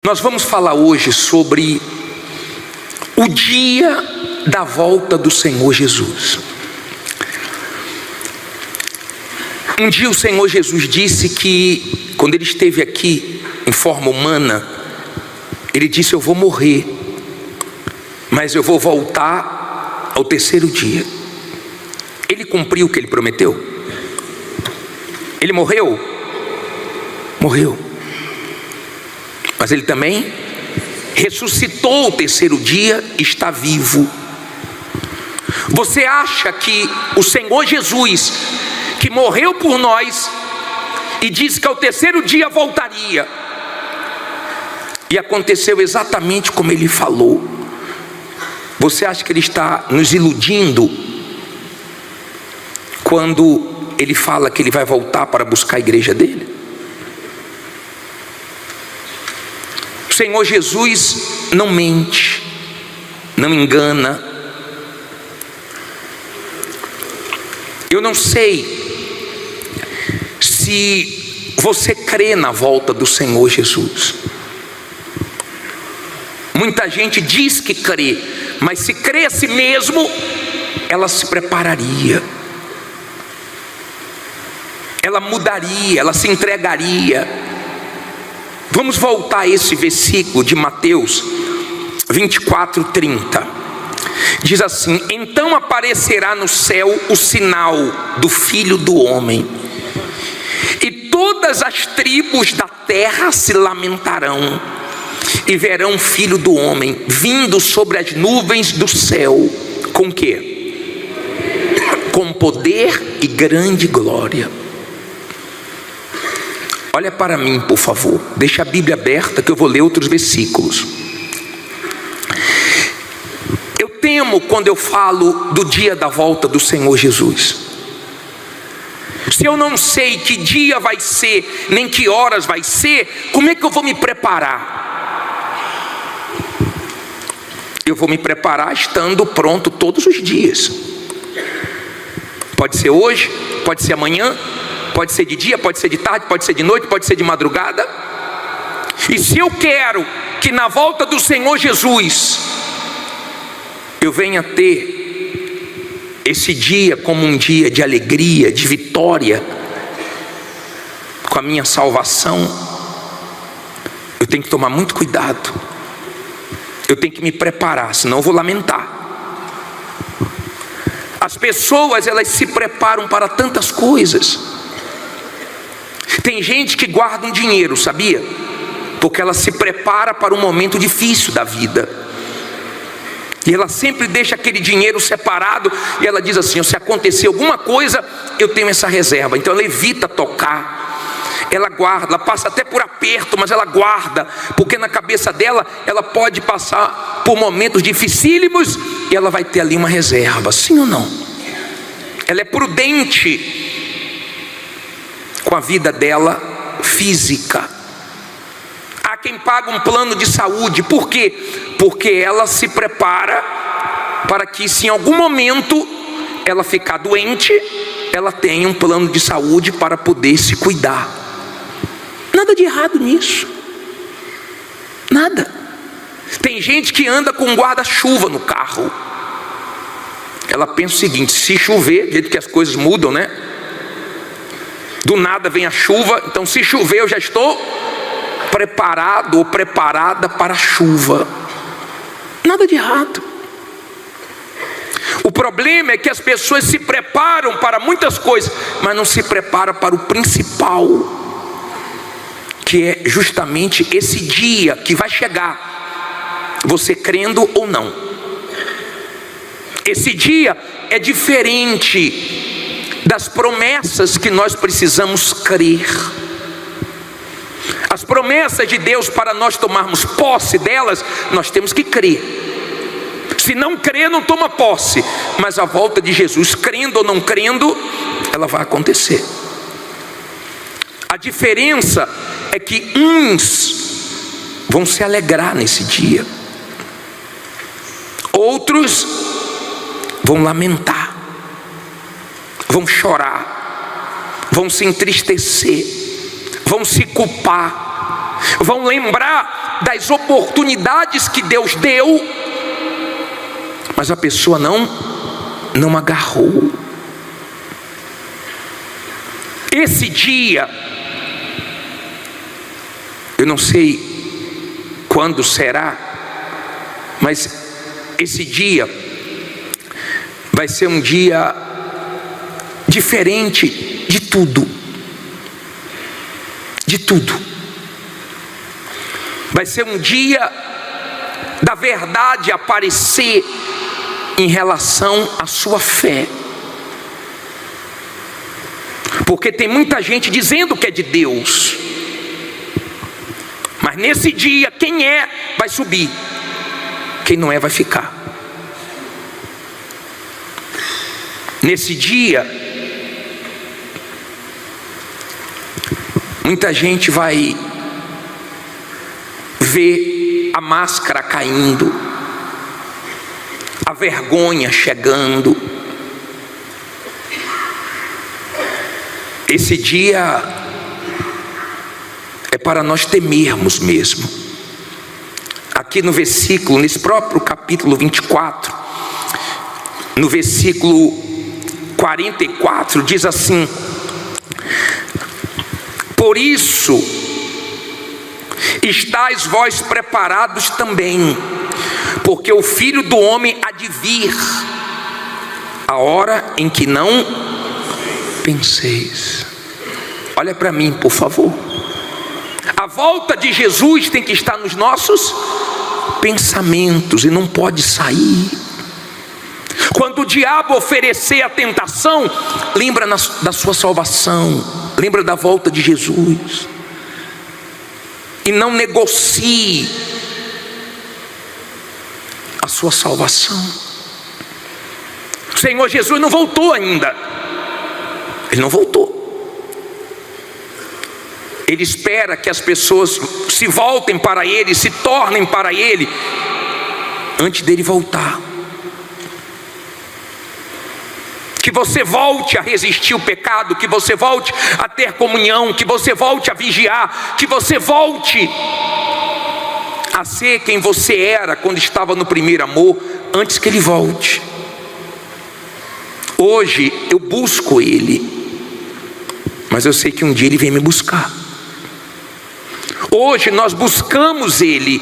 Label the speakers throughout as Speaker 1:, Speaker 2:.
Speaker 1: Nós vamos falar hoje sobre o dia da volta do Senhor Jesus. Um dia o Senhor Jesus disse que, quando ele esteve aqui em forma humana, ele disse: eu vou morrer, mas eu vou voltar ao terceiro dia. Ele cumpriu o que ele prometeu? Ele morreu? Morreu. Mas ele também ressuscitou ao terceiro dia, está vivo. Você acha que o Senhor Jesus, que morreu por nós e disse que ao terceiro dia voltaria, e aconteceu exatamente como ele falou, você acha que ele está nos iludindo quando ele fala que ele vai voltar para buscar a igreja dele? O Senhor Jesus não mente, não engana. Eu não sei se você crê na volta do Senhor Jesus. Muita gente diz que crê, mas se cresse mesmo, ela se prepararia, ela mudaria, ela se entregaria. Vamos voltar a esse versículo de Mateus 24:30. Diz assim: então aparecerá no céu o sinal do Filho do Homem, e todas as tribos da terra se lamentarão, e verão o Filho do Homem vindo sobre as nuvens do céu. Com quê? Com poder e grande glória. Olha para mim, por favor. Deixa a Bíblia aberta que eu vou ler outros versículos. Eu temo quando eu falo do dia da volta do Senhor Jesus. Se eu não sei que dia vai ser, nem que horas vai ser, como é que eu vou me preparar? Eu vou me preparar estando pronto todos os dias. Pode ser hoje, pode ser amanhã, pode ser de dia, pode ser de tarde, pode ser de noite, pode ser de madrugada. E se eu quero que na volta do Senhor Jesus eu venha ter esse dia como um dia de alegria, de vitória, com a minha salvação, eu tenho que tomar muito cuidado. Eu tenho que me preparar, senão eu vou lamentar. As pessoas, elas se preparam para tantas coisas. Tem gente que guarda um dinheiro, sabia? Porque ela se prepara para um momento difícil da vida, e ela sempre deixa aquele dinheiro separado, e ela diz assim: se acontecer alguma coisa, eu tenho essa reserva. Então ela evita tocar, ela guarda, ela passa até por aperto, mas ela guarda, porque na cabeça dela, ela pode passar por momentos dificílimos, e ela vai ter ali uma reserva. Sim ou não? Ela é prudente com a vida dela física. Há quem paga um plano de saúde. Por quê? Porque ela se prepara para que, se em algum momento ela ficar doente, ela tenha um plano de saúde para poder se cuidar. Nada de errado nisso, nada. Tem gente que anda com um guarda-chuva no carro. Ela pensa o seguinte: se chover, do jeito que as coisas mudam, né? Do nada vem a chuva, então se chover eu já estou preparado ou preparada para a chuva. Nada de errado. O problema é que as pessoas se preparam para muitas coisas, mas não se preparam para o principal, que é justamente esse dia que vai chegar, você crendo ou não. Esse dia é diferente das promessas que nós precisamos crer. As promessas de Deus, para nós tomarmos posse delas, nós temos que crer. Se não crer, não toma posse. Mas a volta de Jesus, crendo ou não crendo, ela vai acontecer. A diferença é que uns vão se alegrar nesse dia, outros vão lamentar, vão chorar, vão se entristecer, vão se culpar, vão lembrar das oportunidades que Deus deu, mas a pessoa não agarrou. Esse dia, eu não sei quando será, mas esse dia vai ser um dia diferente de tudo. De tudo. Vai ser um dia da verdade aparecer em relação à sua fé. Porque tem muita gente dizendo que é de Deus, mas nesse dia quem é vai subir, quem não é vai ficar. Nesse dia muita gente vai ver a máscara caindo, a vergonha chegando. Esse dia é para nós temermos mesmo. Aqui no versículo, nesse próprio capítulo 24, no versículo 44, diz assim: por isso estais vós preparados também, porque o Filho do Homem há de vir a hora em que não penseis. Olha para mim, por favor. A volta de Jesus tem que estar nos nossos pensamentos e não pode sair. Quando o diabo oferecer a tentação, lembra da sua salvação, lembra da volta de Jesus, e não negocie a sua salvação. O Senhor Jesus não voltou ainda. Ele não voltou. Ele espera que as pessoas se voltem para Ele, se tornem para Ele, antes dele voltar. Que você volte a resistir o pecado, que você volte a ter comunhão, que você volte a vigiar, que você volte a ser quem você era quando estava no primeiro amor, antes que Ele volte. Hoje eu busco Ele, mas eu sei que um dia Ele vem me buscar. Hoje nós buscamos Ele,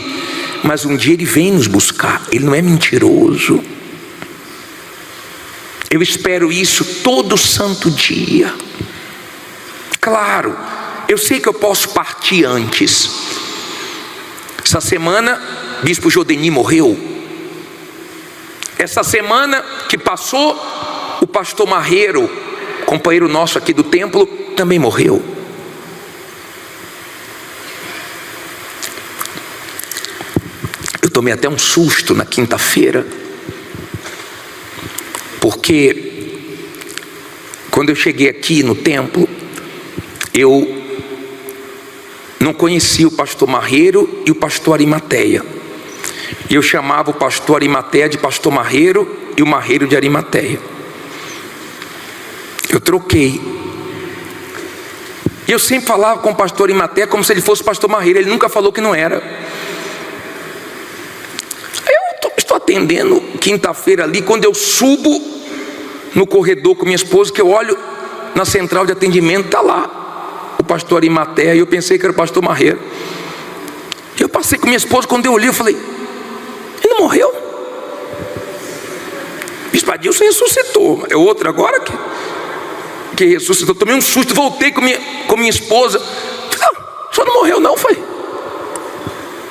Speaker 1: mas um dia Ele vem nos buscar. Ele não é mentiroso. Eu espero isso todo santo dia. Claro, eu sei que eu posso partir antes. Essa semana, Bispo Jodeni morreu. Essa semana que passou, o pastor Marreiro, companheiro nosso aqui do templo, também morreu. Eu tomei até um susto na quinta-feira, porque quando eu cheguei aqui no templo, eu não conhecia o pastor Marreiro e o pastor Arimateia. E eu chamava o pastor Arimateia de pastor Marreiro e o Marreiro de Arimateia. Eu troquei. E eu sempre falava com o pastor Arimateia como se ele fosse o pastor Marreiro. Ele nunca falou que não era. Eu estou atendendo quinta-feira ali, quando eu subo no corredor com minha esposa, que eu olho na central de atendimento, está lá o pastor Arimateia, e eu pensei que era o pastor Marreiro. Eu passei com minha esposa, quando eu olhei, eu falei: ele não morreu? Bispo Adilson ressuscitou, é outro agora que ressuscitou. Tomei um susto, voltei com minha esposa. Falei: não, o senhor não morreu não, foi?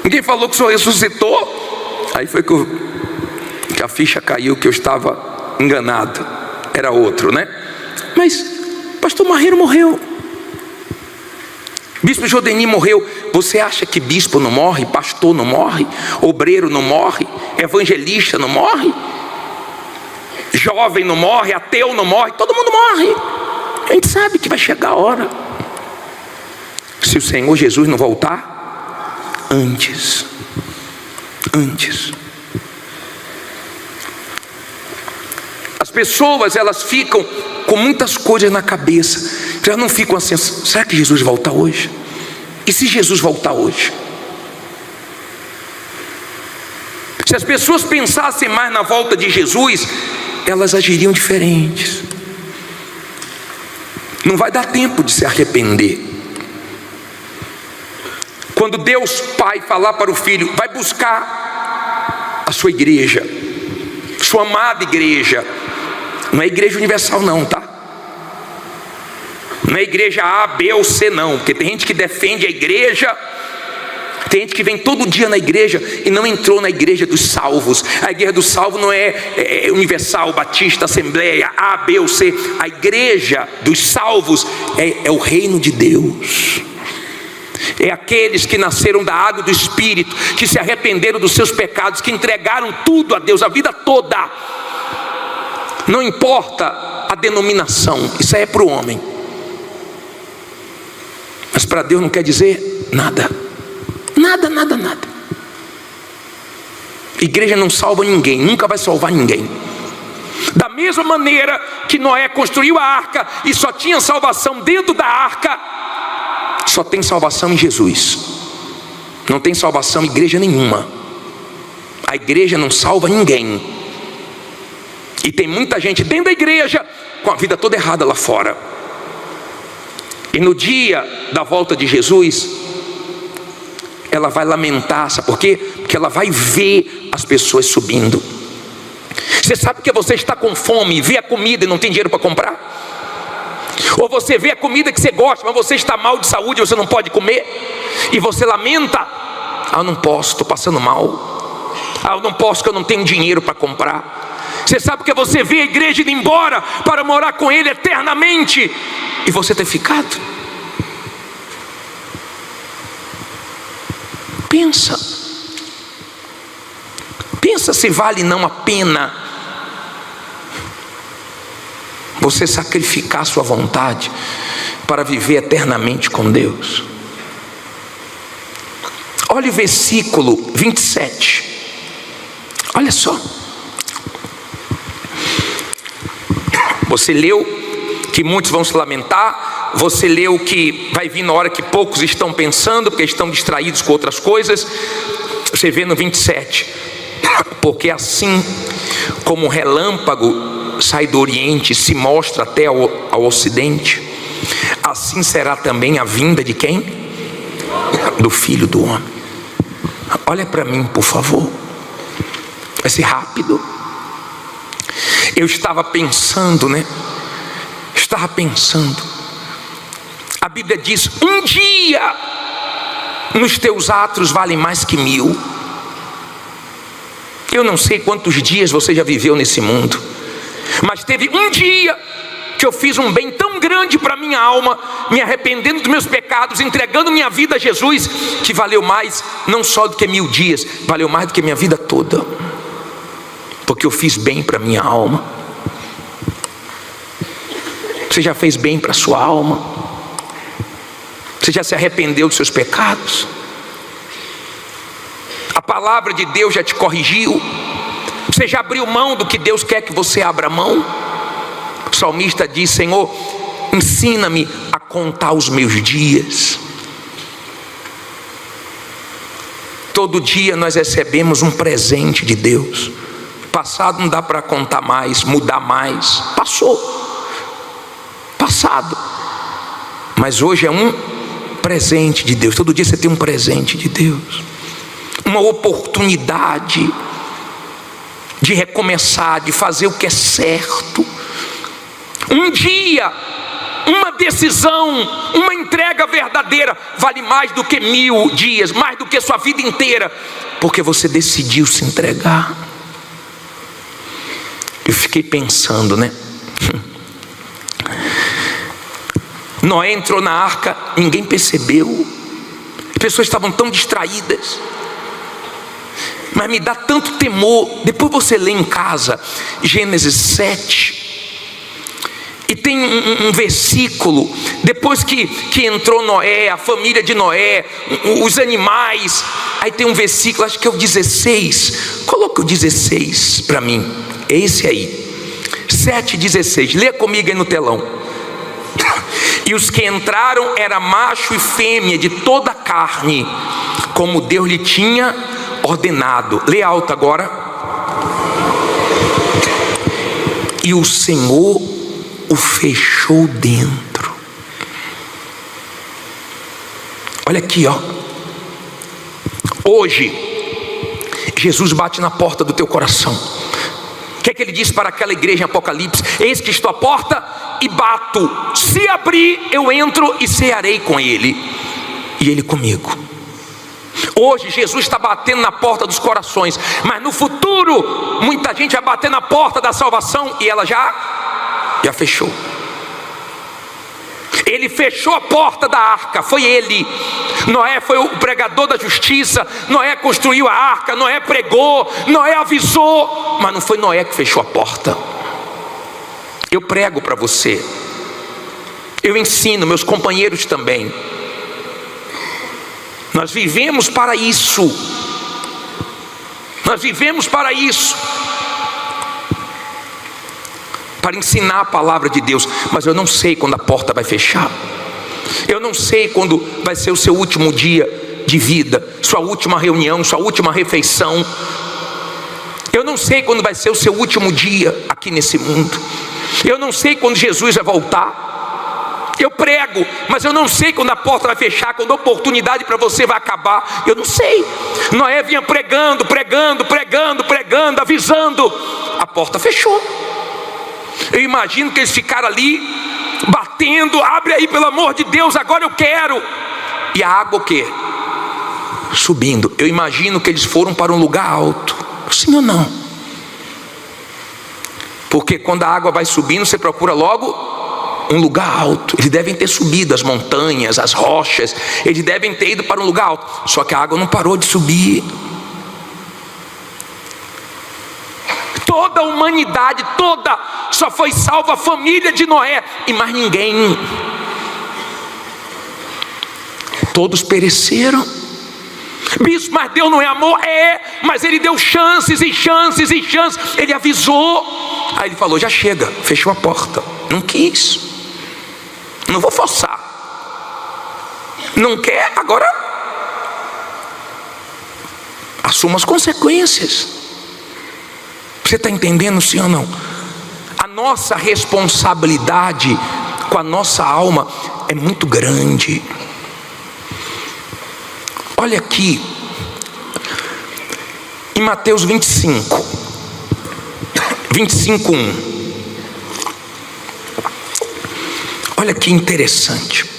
Speaker 1: Ninguém falou que o senhor ressuscitou? Aí foi que a ficha caiu, que eu estava enganado, era outro, né? Mas pastor Marreiro morreu, Bispo Jodeni morreu. Você acha que bispo não morre, pastor não morre, obreiro não morre, evangelista não morre, jovem não morre, ateu não morre, todo mundo morre. A gente sabe que vai chegar a hora, se o Senhor Jesus não voltar antes. As pessoas, elas ficam com muitas coisas na cabeça. Elas não ficam assim: será que Jesus volta hoje? E se Jesus voltar hoje? Se as pessoas pensassem mais na volta de Jesus, elas agiriam diferentes. Não vai dar tempo de se arrepender. Quando Deus Pai falar para o Filho: vai buscar a sua igreja, sua amada igreja, não é igreja universal não, tá? Não é igreja A, B ou C não, porque tem gente que defende a igreja, tem gente que vem todo dia na igreja e não entrou na igreja dos salvos. A igreja dos salvos não é universal, batista, assembleia, A, B ou C. A igreja dos salvos é o reino de Deus. É aqueles que nasceram da água do Espírito, que se arrependeram dos seus pecados, que entregaram tudo a Deus, a vida toda. Não importa a denominação, isso aí é para o homem, mas para Deus não quer dizer nada. Nada, nada, nada. Igreja não salva ninguém, nunca vai salvar ninguém. Da mesma maneira que Noé construiu a arca e só tinha salvação dentro da arca, só tem salvação em Jesus. Não tem salvação em igreja nenhuma. A igreja não salva ninguém. E tem muita gente dentro da igreja com a vida toda errada lá fora. E no dia da volta de Jesus, ela vai lamentar, sabe por quê? Porque ela vai ver as pessoas subindo. Você sabe que você está com fome, vê a comida e não tem dinheiro para comprar? Ou você vê a comida que você gosta, mas você está mal de saúde, você não pode comer, e você lamenta: eu não posso, estou passando mal. Eu não posso, porque eu não tenho dinheiro para comprar. Você sabe que você vê a igreja indo embora para morar com Ele eternamente, e você ter ficado. Pensa se vale não a pena você sacrificar a sua vontade para viver eternamente com Deus. Olha o versículo 27. Olha só. Você leu que muitos vão se lamentar. Você leu que vai vir na hora que poucos estão pensando, porque estão distraídos com outras coisas. Você vê no 27: porque assim como o relâmpago sai do oriente e se mostra até ao ocidente, assim será também a vinda de quem? Do Filho do Homem. Olha para mim, por favor. Vai ser rápido. Eu estava pensando, a Bíblia diz: um dia nos teus atos vale mais que 1000. Eu não sei quantos dias você já viveu nesse mundo, mas teve um dia que eu fiz um bem tão grande para minha alma, me arrependendo dos meus pecados, entregando minha vida a Jesus, que valeu mais não só do que 1000 dias, valeu mais do que minha vida toda, porque eu fiz bem para minha alma. Você já fez bem para a sua alma? Você já se arrependeu dos seus pecados? A palavra de Deus já te corrigiu? Você já abriu mão do que Deus quer que você abra mão? O salmista diz: Senhor, ensina-me a contar os meus dias. Todo dia nós recebemos um presente de Deus. Passado não dá para contar mais, mudar mais. Passado, mas hoje é um presente de Deus. Todo dia você tem um presente de Deus, uma oportunidade de recomeçar, de fazer o que é certo. Um dia, uma decisão, uma entrega verdadeira vale mais do que 1000 dias, mais do que sua vida inteira, porque você decidiu se entregar. Eu fiquei pensando, Noé entrou na arca, ninguém percebeu, as pessoas estavam tão distraídas, mas me dá tanto temor. Depois você lê em casa Gênesis 7, e tem um versículo, depois que entrou Noé, a família de Noé, os animais, aí tem um versículo, acho que é o 16, coloca o 16 para mim, é esse aí, 7:16, lê comigo aí no telão. E os que entraram era macho e fêmea de toda a carne, como Deus lhe tinha ordenado. Lê alto agora. E o Senhor o fechou dentro. Olha aqui, ó. Hoje Jesus bate na porta do teu coração. O que é que ele diz para aquela igreja em Apocalipse? Eis que estou à porta e bato. Se abrir, eu entro e cearei com ele, e ele comigo. Hoje Jesus está batendo na porta dos corações, mas no futuro muita gente vai bater na porta da salvação e ela já fechou. Ele fechou a porta da arca, foi ele. Noé foi o pregador da justiça. Noé construiu a arca, Noé pregou, Noé avisou, mas não foi Noé que fechou a porta. Eu prego para você, eu ensino, meus companheiros também. Nós vivemos para isso. Nós vivemos para isso, para ensinar a palavra de Deus. Mas eu não sei quando a porta vai fechar. Eu não sei quando vai ser o seu último dia de vida, sua última reunião, sua última refeição. Eu não sei quando vai ser o seu último dia aqui nesse mundo. Eu não sei quando Jesus vai voltar. Eu prego, mas eu não sei quando a porta vai fechar, quando a oportunidade para você vai acabar. Eu não sei. Noé vinha pregando, avisando. A porta fechou. Eu imagino que eles ficaram ali batendo. Abre aí, pelo amor de Deus, agora eu quero. E a água o quê? Subindo. Eu imagino que eles foram para um lugar alto. Sim ou não? Porque quando a água vai subindo, você procura logo um lugar alto. Eles devem ter subido as montanhas, as rochas. Eles devem ter ido para um lugar alto. Só que a água não parou de subir. Toda a humanidade, toda, só foi salva a família de Noé e mais ninguém. Todos pereceram. Bispo, mas Deus não é amor? É, mas ele deu chances e chances e chances. Ele avisou. Aí ele falou, já chega, fechou a porta. Não quis. Não vou forçar. Não quer? Agora assuma as consequências. Você está entendendo, sim ou não? A nossa responsabilidade com a nossa alma é muito grande. Olha aqui, em Mateus 25, 1. Olha que interessante.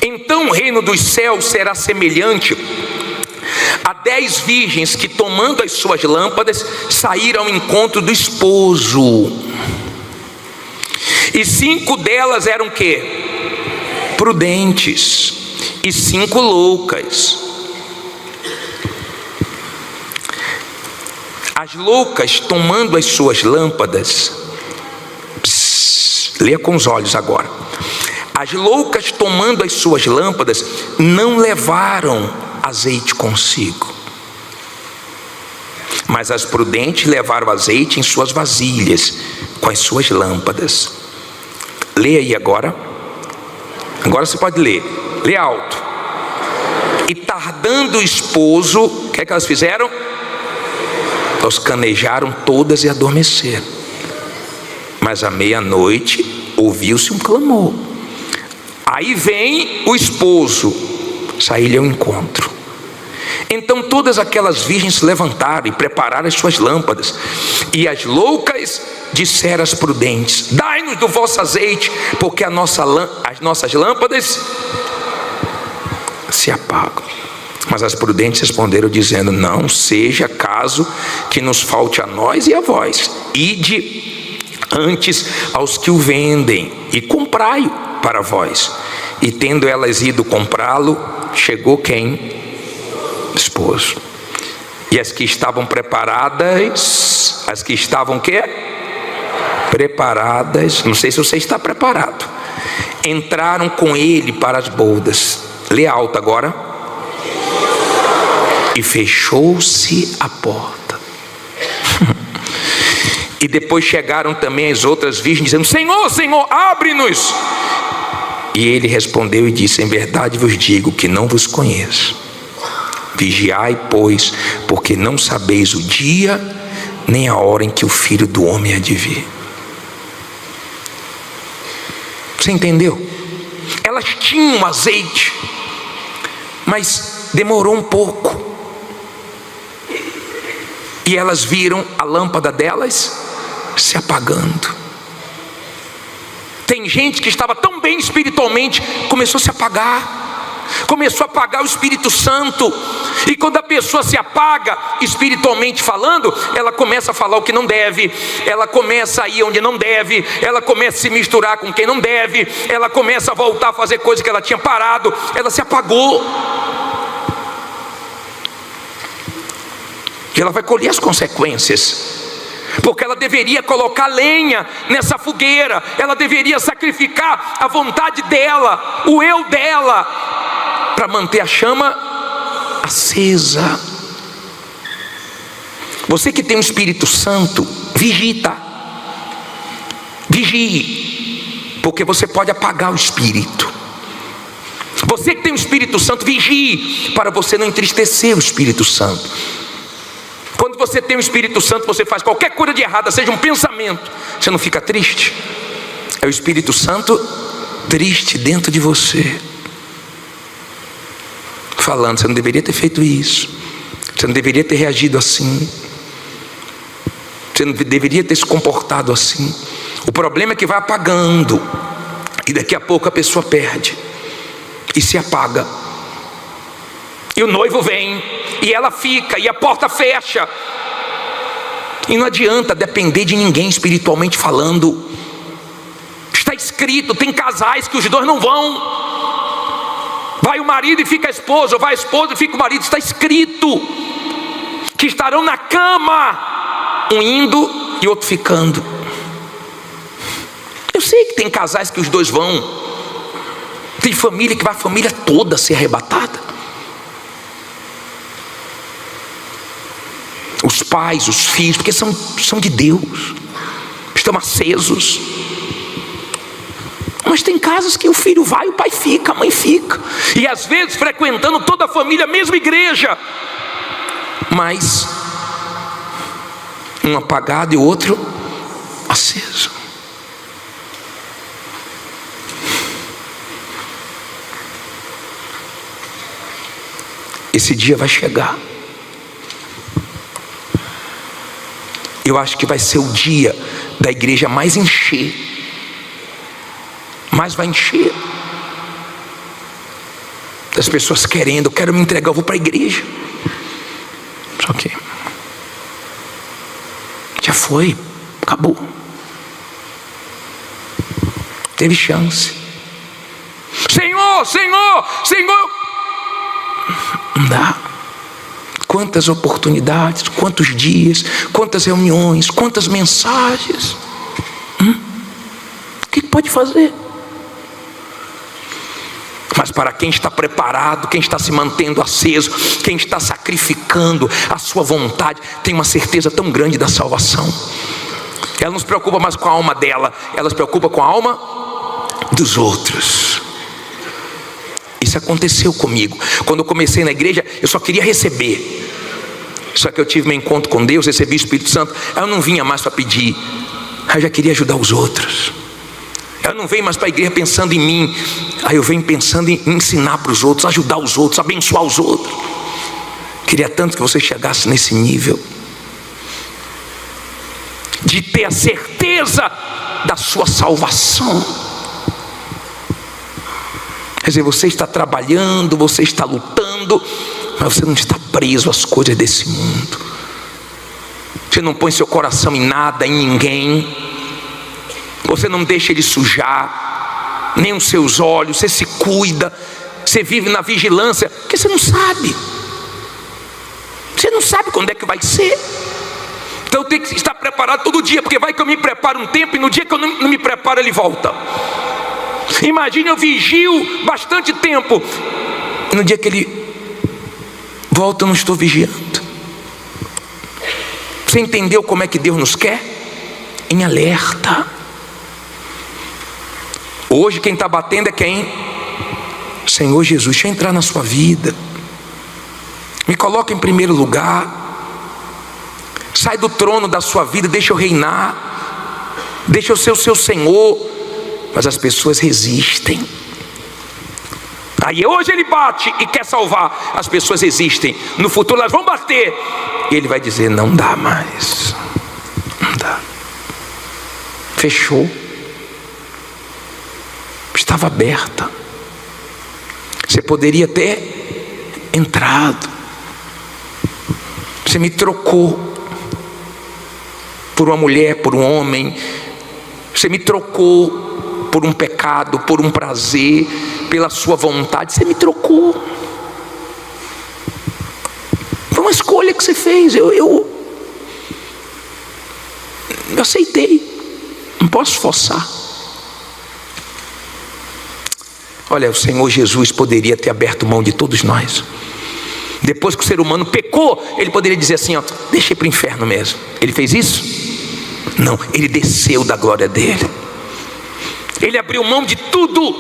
Speaker 1: Então o reino dos céus será semelhante a 10 virgens que, tomando as suas lâmpadas, saíram ao encontro do esposo. E 5 delas eram quê? Prudentes. E 5 loucas. As loucas, tomando as suas lâmpadas, leia com os olhos agora. As loucas, tomando as suas lâmpadas, não levaram azeite consigo, mas as prudentes levaram azeite em suas vasilhas com as suas lâmpadas. Leia aí agora. Agora você pode ler. Lê alto. E tardando o esposo, o que é que elas fizeram? Elas canejaram todas e adormeceram. Mas à meia-noite ouviu-se um clamor. Aí vem o esposo sair-lhe ao encontro. Então todas aquelas virgens se levantaram e prepararam as suas lâmpadas. E as loucas disseram às prudentes: dai-nos do vosso azeite, porque as nossas lâmpadas se apagam. Mas as prudentes responderam dizendo: não seja caso que nos falte a nós e a vós. Ide antes aos que o vendem e comprai-o para vós. E tendo elas ido comprá-lo, chegou quem? Esposo. E as que estavam preparadas, as que estavam quê? Preparadas, não sei se você está preparado, entraram com ele para as bodas. Lê alto agora. E fechou-se a porta. E depois chegaram também as outras virgens dizendo: Senhor, Senhor, abre-nos. E ele respondeu e disse: em verdade vos digo que não vos conheço. Vigiai, pois, porque não sabeis o dia nem a hora em que o Filho do Homem há de vir. Você entendeu? Elas tinham azeite, mas demorou um pouco. E elas viram a lâmpada delas se apagando. Tem gente que estava tão bem espiritualmente, começou a se apagar, começou a apagar o Espírito Santo. E quando a pessoa se apaga, espiritualmente falando, ela começa a falar o que não deve, ela começa a ir onde não deve, ela começa a se misturar com quem não deve, ela começa a voltar a fazer coisas que ela tinha parado. Ela se apagou. E ela vai colher as consequências, porque ela deveria colocar lenha nessa fogueira, ela deveria sacrificar a vontade dela, o eu dela, para manter a chama acesa. Você que tem o Espírito Santo, vigie, porque você pode apagar o Espírito. Você que tem o Espírito Santo, vigie, para você não entristecer o Espírito Santo. Quando você tem o Espírito Santo, você faz qualquer coisa de errada, seja um pensamento, você não fica triste? É o Espírito Santo triste dentro de você, falando: você não deveria ter feito isso, você não deveria ter reagido assim, você não deveria ter se comportado assim. O problema é que vai apagando, e daqui a pouco a pessoa perde e se apaga. E o noivo vem, e ela fica, e a porta fecha. E não adianta depender de ninguém espiritualmente falando. Está escrito, tem casais que os dois não vão. Vai o marido e fica a esposa, ou vai a esposa e fica o marido. Está escrito que estarão na cama, um indo e outro ficando. Eu sei que tem casais que os dois vão. Tem família que vai a família toda ser arrebatada. Os pais, os filhos, porque são de Deus, estão acesos. Mas tem casas que o filho vai, o pai fica, a mãe fica, e às vezes frequentando toda a família, a mesma igreja, mas um apagado e o outro aceso. Esse dia vai chegar. Eu acho que vai ser o dia da igreja mais encher, mais vai encher, das pessoas querendo: eu quero me entregar, eu vou para a igreja. Só que já foi, acabou, teve chance. Senhor, não dá. Quantas oportunidades, quantos dias, quantas reuniões, quantas mensagens. O que pode fazer? Mas para quem está preparado, quem está se mantendo aceso, quem está sacrificando a sua vontade, tem uma certeza tão grande da salvação. Ela não se preocupa mais com a alma dela, ela se preocupa com a alma dos outros. Isso aconteceu comigo. Quando eu comecei na igreja, eu só queria receber. Só que eu tive meu encontro com Deus, recebi o Espírito Santo. Aí eu não vinha mais para pedir, aí eu já queria ajudar os outros. Eu não venho mais para a igreja pensando em mim, aí eu venho pensando em ensinar para os outros, ajudar os outros, abençoar os outros. Queria tanto que você chegasse nesse nível de ter a certeza da sua salvação. Quer dizer, você está trabalhando, você está lutando, mas você não está preso às coisas desse mundo. Você não põe seu coração em nada, em ninguém. Você não deixa ele sujar, nem os seus olhos. Você se cuida, você vive na vigilância, porque você não sabe. Você não sabe quando é que vai ser. Então eu tenho que estar preparado todo dia, porque vai que eu me preparo um tempo e no dia que eu não me preparo ele volta. Imagine, eu vigio bastante tempo e no dia que ele volta eu não estou vigiando. Você entendeu como é que Deus nos quer? Em alerta. Hoje quem está batendo é quem? Senhor Jesus, deixa eu entrar na sua vida, me coloca em primeiro lugar, sai do trono da sua vida, deixa eu reinar, deixa eu ser o seu Senhor. Mas as pessoas resistem. Aí hoje ele bate e quer salvar, as pessoas resistem. No futuro elas vão bater e ele vai dizer: não dá mais, não dá. Fechou. Estava aberta. Você poderia ter entrado. Você me trocou por uma mulher, por um homem. Você me trocou por um pecado, por um prazer, pela sua vontade. Você me trocou. Foi uma escolha que você fez. Eu aceitei. Não posso forçar. Olha, o Senhor Jesus poderia ter aberto mão de todos nós. Depois que o ser humano pecou, ele poderia dizer assim: ó, deixa ir para o inferno mesmo. Ele fez isso? Não, ele desceu da glória dele. Ele abriu mão de tudo.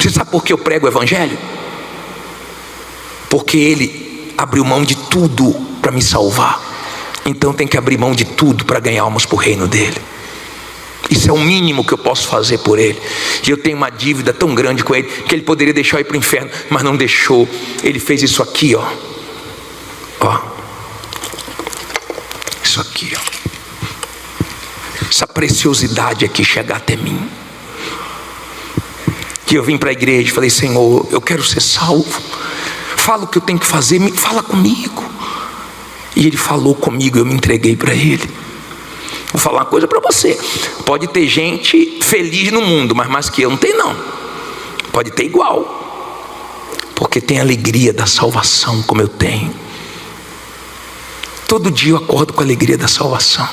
Speaker 1: Você sabe por que eu prego o evangelho? Porque ele abriu mão de tudo para me salvar. Então tem que abrir mão de tudo para ganhar almas para o reino dele. Isso é o mínimo que eu posso fazer por ele. E eu tenho uma dívida tão grande com ele, que ele poderia deixar eu ir para o inferno, mas não deixou. Ele fez isso aqui, ó. Ó. Isso aqui, ó. Essa preciosidade aqui chegar até mim. Que eu vim para a igreja e falei: Senhor, eu quero ser salvo. Fala o que eu tenho que fazer, fala comigo. E ele falou comigo, eu me entreguei para ele. Vou falar uma coisa para você: pode ter gente feliz no mundo, mas mais que eu não tem não. Pode ter igual, porque tem a alegria da salvação como eu tenho. Todo dia eu acordo com a alegria da salvação.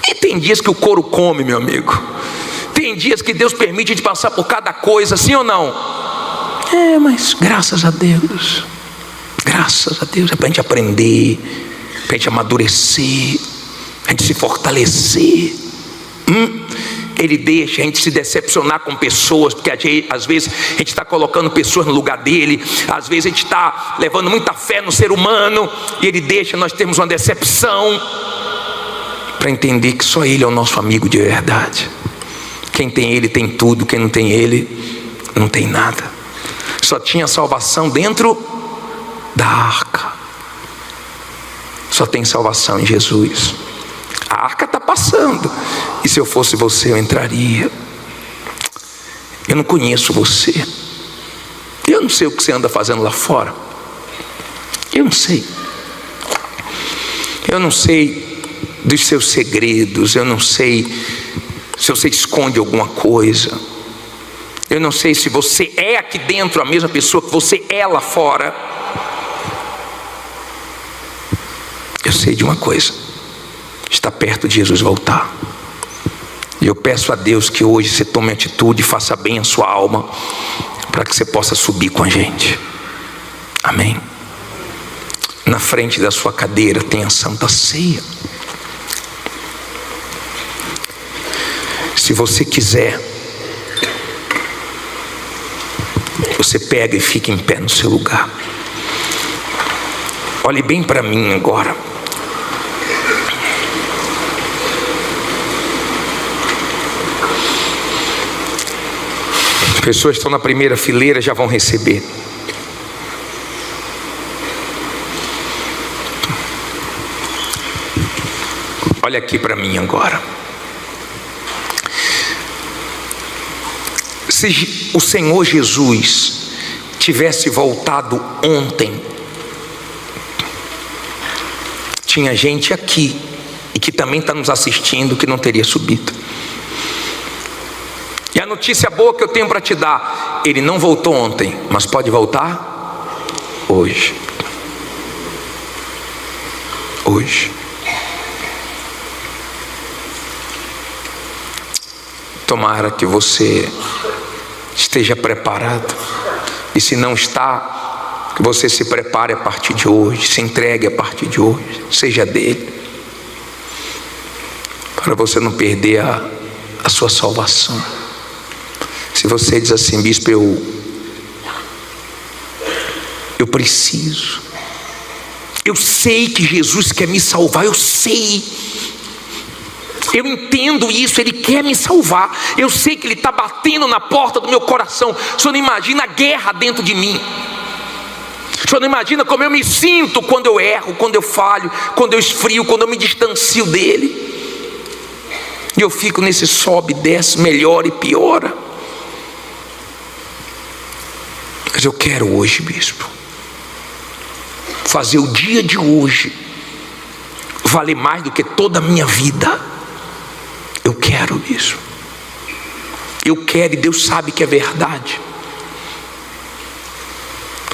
Speaker 1: E tem dias que o couro come, meu amigo. Tem dias que Deus permite a gente passar por cada coisa, sim ou não? Mas graças a Deus. Graças a Deus. É para a gente aprender, para a gente amadurecer, a gente se fortalecer. Ele deixa a gente se decepcionar com pessoas, porque às vezes a gente está colocando pessoas no lugar dele. Às vezes a gente está levando muita fé no ser humano, e ele deixa nós termos uma decepção, para entender que só ele é o nosso amigo de verdade. Quem tem ele tem tudo, quem não tem ele não tem nada. Só tinha salvação dentro da arca. Só tem salvação em Jesus. A arca está passando, e se eu fosse você eu entraria. Eu não conheço você. Eu não sei o que você anda fazendo lá fora. Eu não sei. Eu não sei dos seus segredos. Eu não sei se você esconde alguma coisa. Eu não sei se você é aqui dentro a mesma pessoa que você é lá fora. Eu sei de uma coisa: está perto de Jesus voltar. E eu peço a Deus que hoje você tome atitude e faça bem a sua alma, para que você possa subir com a gente. Amém. Na frente da sua cadeira tem a Santa Ceia. Se você quiser, você pega e fica em pé no seu lugar. Olhe bem para mim agora. As pessoas que estão na primeira fileira já vão receber. Olha aqui para mim agora. Se o Senhor Jesus tivesse voltado ontem, tinha gente aqui e que também está nos assistindo que não teria subido. E a notícia boa que eu tenho para te dar: ele não voltou ontem, mas pode voltar hoje. Hoje. Tomara que você esteja preparado, e se não está, que você se prepare a partir de hoje, se entregue a partir de hoje, seja dele, para você não perder a sua salvação. Se você diz assim: bispo, eu preciso, eu sei que Jesus quer me salvar, eu sei, eu entendo isso, Ele quer me salvar, eu sei que Ele está batendo na porta do meu coração. O senhor não imagina a guerra dentro de mim, o senhor não imagina como eu me sinto quando eu erro, quando eu falho, quando eu esfrio, quando eu me distancio dEle, e eu fico nesse sobe e desce, melhora e piora. Mas eu quero hoje, bispo, fazer o dia de hoje valer mais do que toda a minha vida. Eu quero isso, eu quero, e Deus sabe que é verdade.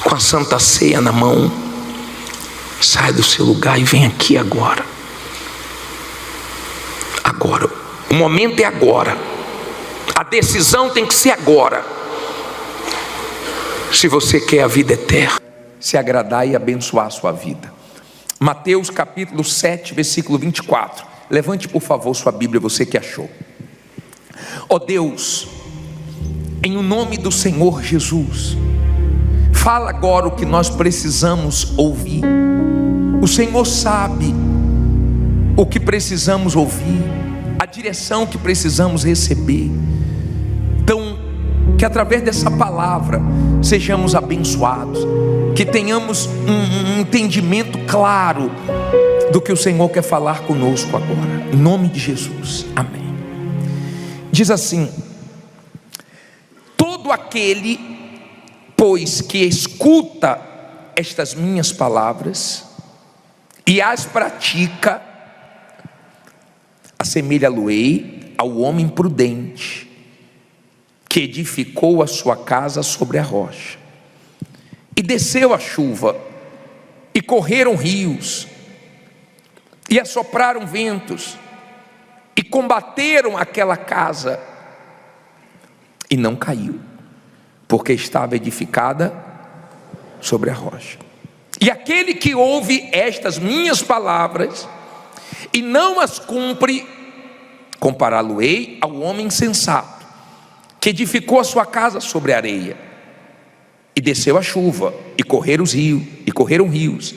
Speaker 1: Com a Santa Ceia na mão, sai do seu lugar e vem aqui agora. Agora, o momento é agora, a decisão tem que ser agora. Se você quer a vida eterna, se agradar e abençoar a sua vida. Mateus capítulo 7, versículo 24. Levante por favor sua Bíblia, você que achou. Ó Deus, em o nome do Senhor Jesus, fala agora o que nós precisamos ouvir. O Senhor sabe o que precisamos ouvir, a direção que precisamos receber. Então, que através dessa palavra sejamos abençoados, que tenhamos um entendimento claro do que o Senhor quer falar conosco agora, em nome de Jesus, amém. Diz assim: todo aquele, pois, que escuta estas minhas palavras e as pratica, assemelha-lo-ei ao homem prudente, que edificou a sua casa sobre a rocha. E desceu a chuva, e correram rios, e assopraram ventos, e combateram aquela casa, e não caiu, porque estava edificada sobre a rocha. E aquele que ouve estas minhas palavras e não as cumpre, compará-lo-ei ao homem insensato, que edificou a sua casa sobre a areia. E desceu a chuva, e correram rios,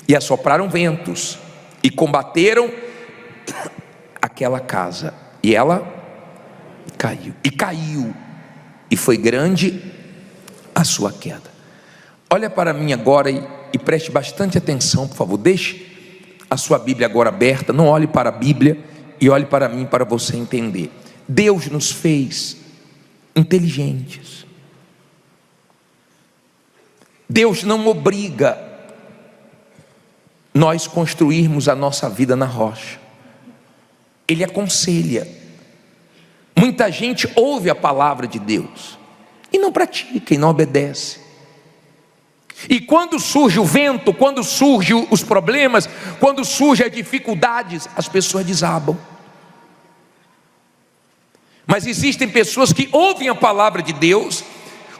Speaker 1: e assopraram ventos, e combateram aquela casa, e ela caiu, e foi grande a sua queda. Olha para mim agora e preste bastante atenção, por favor. Deixe a sua Bíblia agora aberta, não olhe para a Bíblia, e olhe para mim para você entender. Deus nos fez inteligentes. Deus não obriga nós construirmos a nossa vida na rocha. Ele aconselha. Muita gente ouve a palavra de Deus e não pratica, e não obedece. E quando surge o vento, quando surgem os problemas, quando surgem as dificuldades, as pessoas desabam. Mas existem pessoas que ouvem a palavra de Deus,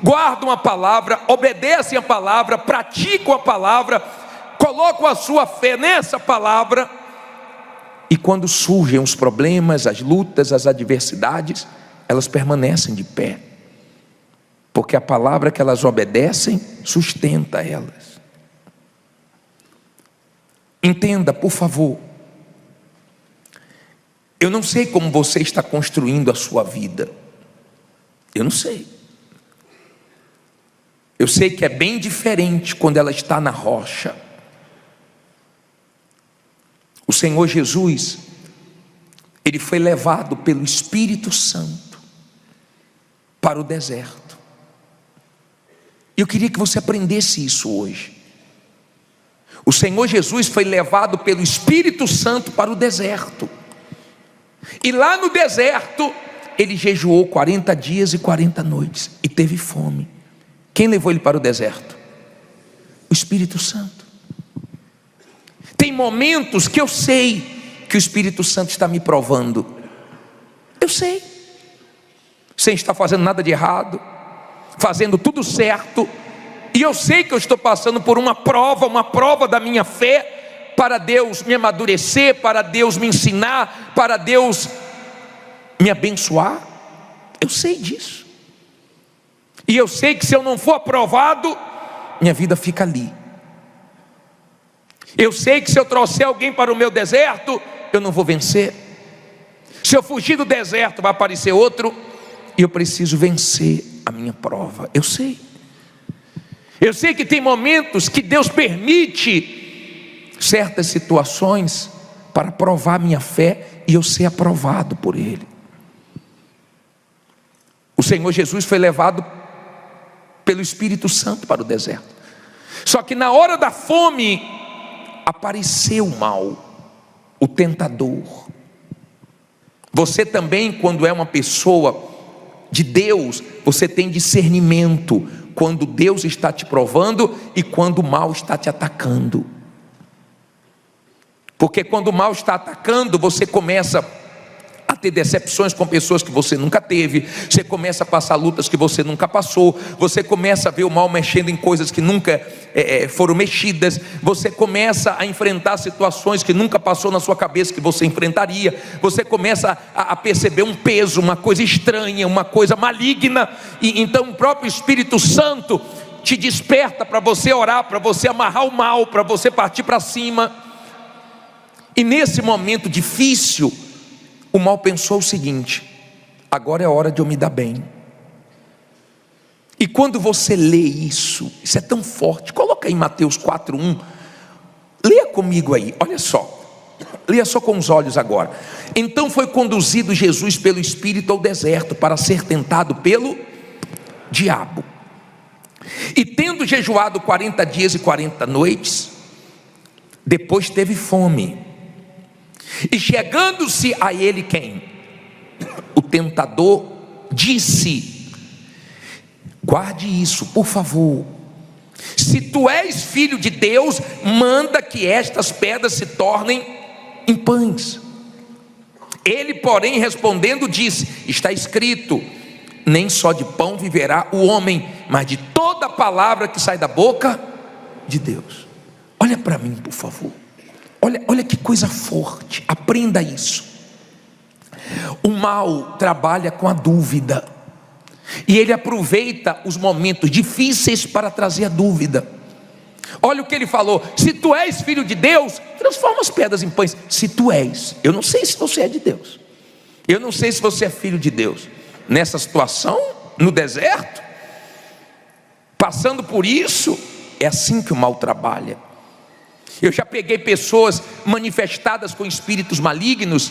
Speaker 1: guardam a palavra, obedecem a palavra, praticam a palavra, colocam a sua fé nessa palavra, e quando surgem os problemas, as lutas, as adversidades, elas permanecem de pé, porque a palavra que elas obedecem sustenta elas. Entenda, por favor, eu não sei como você está construindo a sua vida, eu não sei. Eu sei que é bem diferente quando ela está na rocha. O Senhor Jesus, Ele foi levado pelo Espírito Santo para o deserto. Eu queria que você aprendesse isso hoje. O Senhor Jesus foi levado pelo Espírito Santo para o deserto. E lá no deserto, Ele jejuou 40 dias e 40 noites e teve fome. Quem levou Ele para o deserto? O Espírito Santo. Tem momentos que eu sei que o Espírito Santo está me provando. Eu sei. Sem estar fazendo nada de errado, fazendo tudo certo, e eu sei que eu estou passando por uma prova da minha fé, para Deus me amadurecer, para Deus me ensinar, para Deus me abençoar. Eu sei disso. E eu sei que se eu não for aprovado, minha vida fica ali. Eu sei que se eu trouxer alguém para o meu deserto, eu não vou vencer. Se eu fugir do deserto, vai aparecer outro, e eu preciso vencer a minha prova. Eu sei que tem momentos que Deus permite certas situações para provar minha fé e eu ser aprovado por Ele. O Senhor Jesus foi levado pelo Espírito Santo para o deserto. Só que na hora da fome apareceu o mal, o tentador. Você também, quando é uma pessoa de Deus, você tem discernimento quando Deus está te provando e quando o mal está te atacando. Porque quando o mal está atacando, você começa a ter decepções com pessoas que você nunca teve, você começa a passar lutas que você nunca passou, você começa a ver o mal mexendo em coisas que nunca foram mexidas, você começa a enfrentar situações que nunca passou na sua cabeça que você enfrentaria, você começa a perceber um peso, uma coisa estranha, uma coisa maligna, e então o próprio Espírito Santo te desperta para você orar, para você amarrar o mal, para você partir para cima. E nesse momento difícil, o mal pensou o seguinte: agora é hora de eu me dar bem. E quando você lê isso é tão forte. Coloca aí Mateus 4:1. Leia comigo aí, olha só. Leia só com os olhos agora. Então foi conduzido Jesus pelo Espírito ao deserto para ser tentado pelo diabo. E tendo jejuado 40 dias e 40 noites, depois teve fome. E chegando-se a ele quem? O tentador disse: guarde isso, por favor. Se tu és filho de Deus, manda que estas pedras se tornem em pães. Ele, porém, respondendo, disse: está escrito, nem só de pão viverá o homem, mas de toda palavra que sai da boca de Deus. Olha para mim, por favor. Olha que coisa forte, aprenda isso. O mal trabalha com a dúvida, e ele aproveita os momentos difíceis para trazer a dúvida. Olha o que ele falou: se tu és filho de Deus, transforma as pedras em pães. Se tu és, eu não sei se você é de Deus, eu não sei se você é filho de Deus, nessa situação, no deserto, passando por isso, é assim que o mal trabalha. Eu já peguei pessoas manifestadas com espíritos malignos,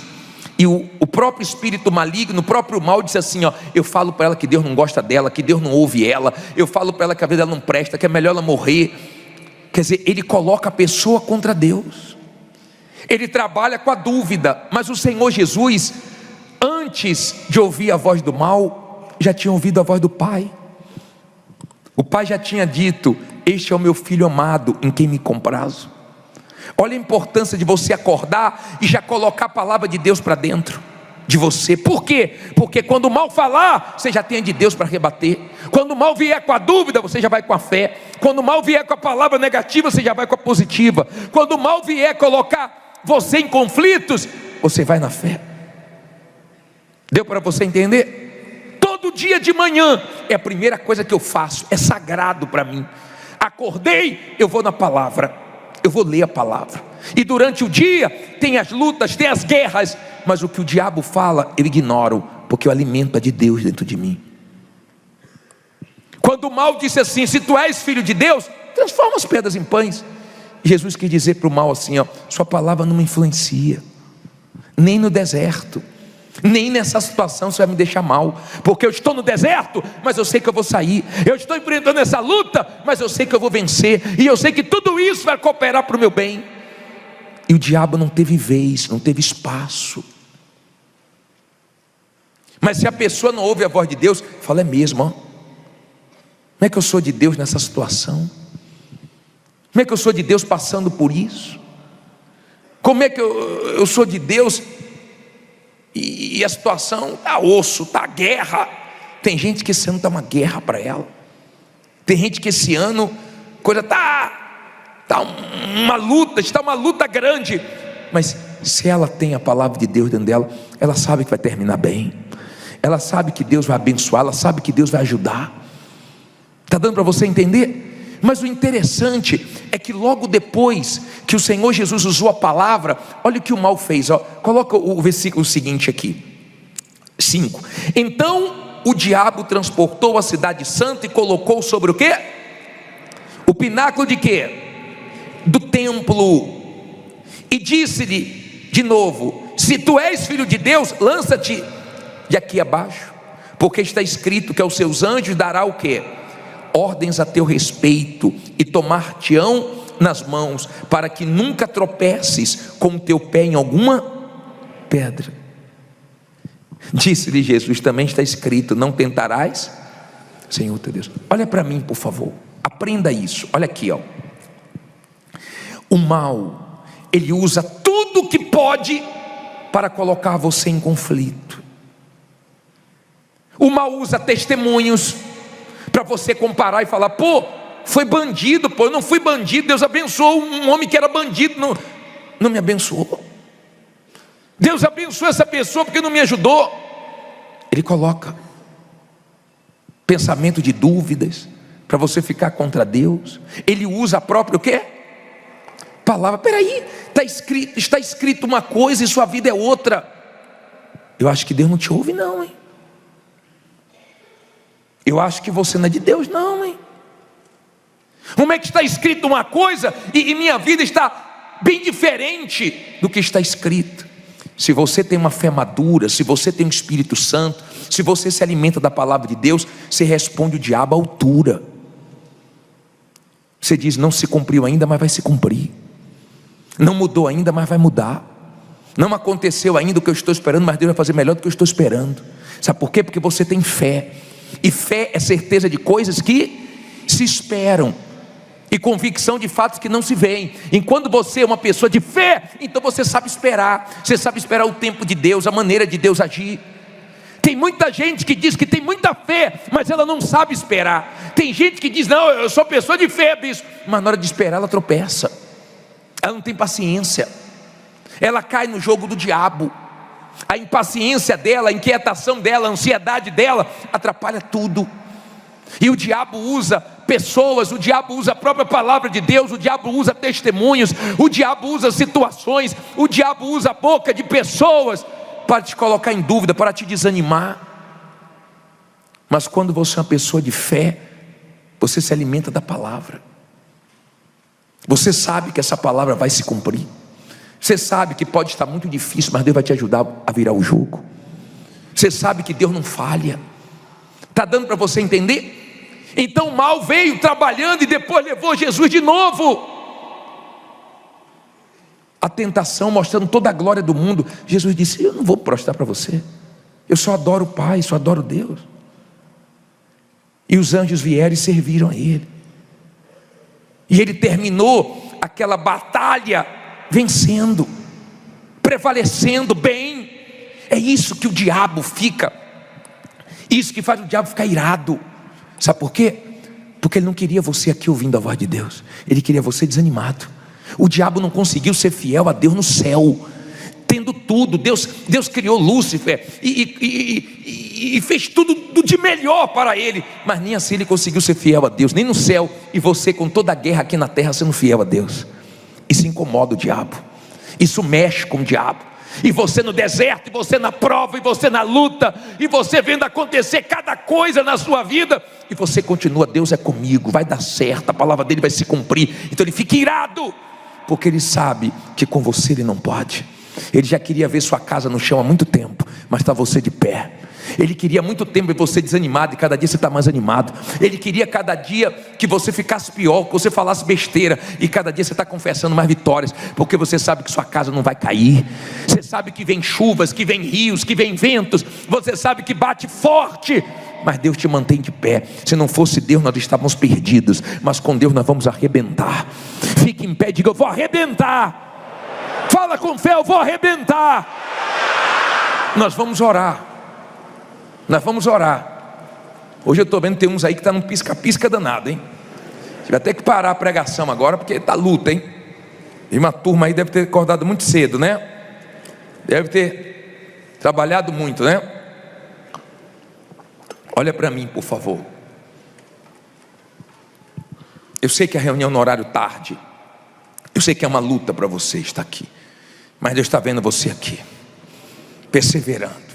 Speaker 1: e o próprio espírito maligno, o próprio mal disse assim, ó: eu falo para ela que Deus não gosta dela, que Deus não ouve ela, eu falo para ela que a vida dela não presta, que é melhor ela morrer. Quer dizer, ele coloca a pessoa contra Deus, ele trabalha com a dúvida. Mas o Senhor Jesus, antes de ouvir a voz do mal, já tinha ouvido a voz do Pai. O Pai já tinha dito: este é o meu filho amado, em quem me comprazo. Olha a importância de você acordar e já colocar a palavra de Deus para dentro de você. Por quê? Porque quando o mal falar, você já tem a de Deus para rebater. Quando o mal vier com a dúvida, você já vai com a fé. Quando o mal vier com a palavra negativa, você já vai com a positiva. Quando o mal vier colocar você em conflitos, você vai na fé. Deu para você entender? Todo dia de manhã é a primeira coisa que eu faço, é sagrado para mim. Acordei, eu vou na palavra, eu vou ler a palavra. E durante o dia tem as lutas, tem as guerras, mas o que o diabo fala eu ignoro, porque o alimento é de Deus dentro de mim. Quando o mal disse assim: se tu és filho de Deus, transforma as pedras em pães. Jesus quis dizer para o mal assim, ó: sua palavra não me influencia, nem no deserto, nem nessa situação você vai me deixar mal, porque eu estou no deserto, mas eu sei que eu vou sair. Eu estou enfrentando essa luta, mas eu sei que eu vou vencer, e eu sei que tudo isso vai cooperar para o meu bem. E o diabo não teve vez, não teve espaço. Mas se a pessoa não ouve a voz de Deus, fala: é mesmo, ó, como é que eu sou de Deus nessa situação? Como é que eu sou de Deus passando por isso? Como é que eu sou de Deus e a situação está osso, está guerra? Tem gente que esse ano está uma guerra para ela. Tem gente que esse ano coisa está uma luta, está uma luta grande. Mas se ela tem a palavra de Deus dentro dela, ela sabe que vai terminar bem. Ela sabe que Deus vai abençoar, ela sabe que Deus vai ajudar. Está dando para você entender? Mas o interessante é que logo depois que o Senhor Jesus usou a palavra, olha o que o mal fez, ó. Coloca o versículo seguinte aqui, 5. Então o diabo transportou a cidade santa e colocou sobre o quê? O pináculo de quê? Do templo. E disse-lhe de novo: se tu és filho de Deus, lança-te de aqui abaixo, porque está escrito que aos seus anjos dará o quê? Ordens a teu respeito, e tomar-te-ão nas mãos, para que nunca tropeces com o teu pé em alguma pedra. Disse-lhe Jesus: também está escrito: não tentarás Senhor teu Deus. Olha para mim, por favor, aprenda isso. Olha aqui, ó. O mal, ele usa tudo que pode para colocar você em conflito. O mal usa testemunhos para você comparar e falar: pô, foi bandido, pô, eu não fui bandido, Deus abençoou um homem que era bandido, não me abençoou. Deus abençoou essa pessoa porque não me ajudou. Ele coloca pensamento de dúvidas para você ficar contra Deus. Ele usa a própria o quê? Palavra. Peraí, está escrito uma coisa e sua vida é outra. Eu acho que Deus não te ouve não, hein? Eu acho que você não é de Deus não, hein? Como é que está escrito uma coisa e minha vida está bem diferente do que está escrito? Se você tem uma fé madura, se você tem o Espírito Santo, se você se alimenta da palavra de Deus, você responde o diabo à altura. Você diz: não se cumpriu ainda, mas vai se cumprir. Não mudou ainda, mas vai mudar. Não aconteceu ainda o que eu estou esperando, mas Deus vai fazer melhor do que eu estou esperando. Sabe por quê? Porque você tem fé. E fé é certeza de coisas que se esperam, e convicção de fatos que não se veem. Enquanto você é uma pessoa de fé, então você sabe esperar. Você sabe esperar o tempo de Deus, a maneira de Deus agir. Tem muita gente que diz que tem muita fé, mas ela não sabe esperar. Tem gente que diz: não, eu sou pessoa de fé, bispo, mas na hora de esperar ela tropeça. Ela não tem paciência. Ela cai no jogo do diabo. A impaciência dela, a inquietação dela, a ansiedade dela atrapalha tudo. E o diabo usa pessoas, o diabo usa a própria palavra de Deus, o diabo usa testemunhos, o diabo usa situações, o diabo usa a boca de pessoas para te colocar em dúvida, para te desanimar. Mas quando você é uma pessoa de fé, você se alimenta da palavra. Você sabe que essa palavra vai se cumprir. Você sabe que pode estar muito difícil, mas Deus vai te ajudar a virar o jogo. Você sabe que Deus não falha. Está dando para você entender? Então o mal veio trabalhando e depois levou Jesus de novo. A tentação mostrando toda a glória do mundo. Jesus disse: eu não vou prostrar para você. Eu só adoro o Pai, só adoro Deus. E os anjos vieram e serviram a Ele. E Ele terminou aquela batalha vencendo, prevalecendo bem. É isso que o diabo fica, isso que faz o diabo ficar irado. Sabe por quê? Porque ele não queria você aqui ouvindo a voz de Deus, ele queria você desanimado. O diabo não conseguiu ser fiel a Deus no céu, tendo tudo. Deus criou Lúcifer e fez tudo de melhor para ele, mas nem assim ele conseguiu ser fiel a Deus, nem no céu. E você, com toda a guerra aqui na terra, sendo fiel a Deus. Isso incomoda o diabo, isso mexe com o diabo. E você no deserto, e você na prova, e você na luta, e você vendo acontecer cada coisa na sua vida, e você continua: Deus é comigo, vai dar certo, a palavra dele vai se cumprir. Então ele fica irado, porque ele sabe que com você ele não pode. Ele já queria ver sua casa no chão há muito tempo, mas está você de pé. Ele queria há muito tempo ver você desanimado, e cada dia você está mais animado. Ele queria cada dia que você ficasse pior, que você falasse besteira, e cada dia você está confessando mais vitórias, porque você sabe que sua casa não vai cair. Você sabe que vem chuvas, que vem rios, que vem ventos, você sabe que bate forte, mas Deus te mantém de pé. Se não fosse Deus, nós estávamos perdidos, mas com Deus nós vamos arrebentar. Fique em pé e diga: eu vou arrebentar. Fala com fé: eu vou arrebentar. Nós vamos orar. Nós vamos orar. Hoje eu estou vendo que tem uns aí que estão num pisca-pisca danado, hein? Tive até que parar a pregação agora, porque está luta, hein? E uma turma aí deve ter acordado muito cedo, né? Deve ter trabalhado muito, né? Olha para mim, por favor. Eu sei que a reunião no horário tarde, eu sei que é uma luta para você estar aqui, mas Deus está vendo você aqui, perseverando.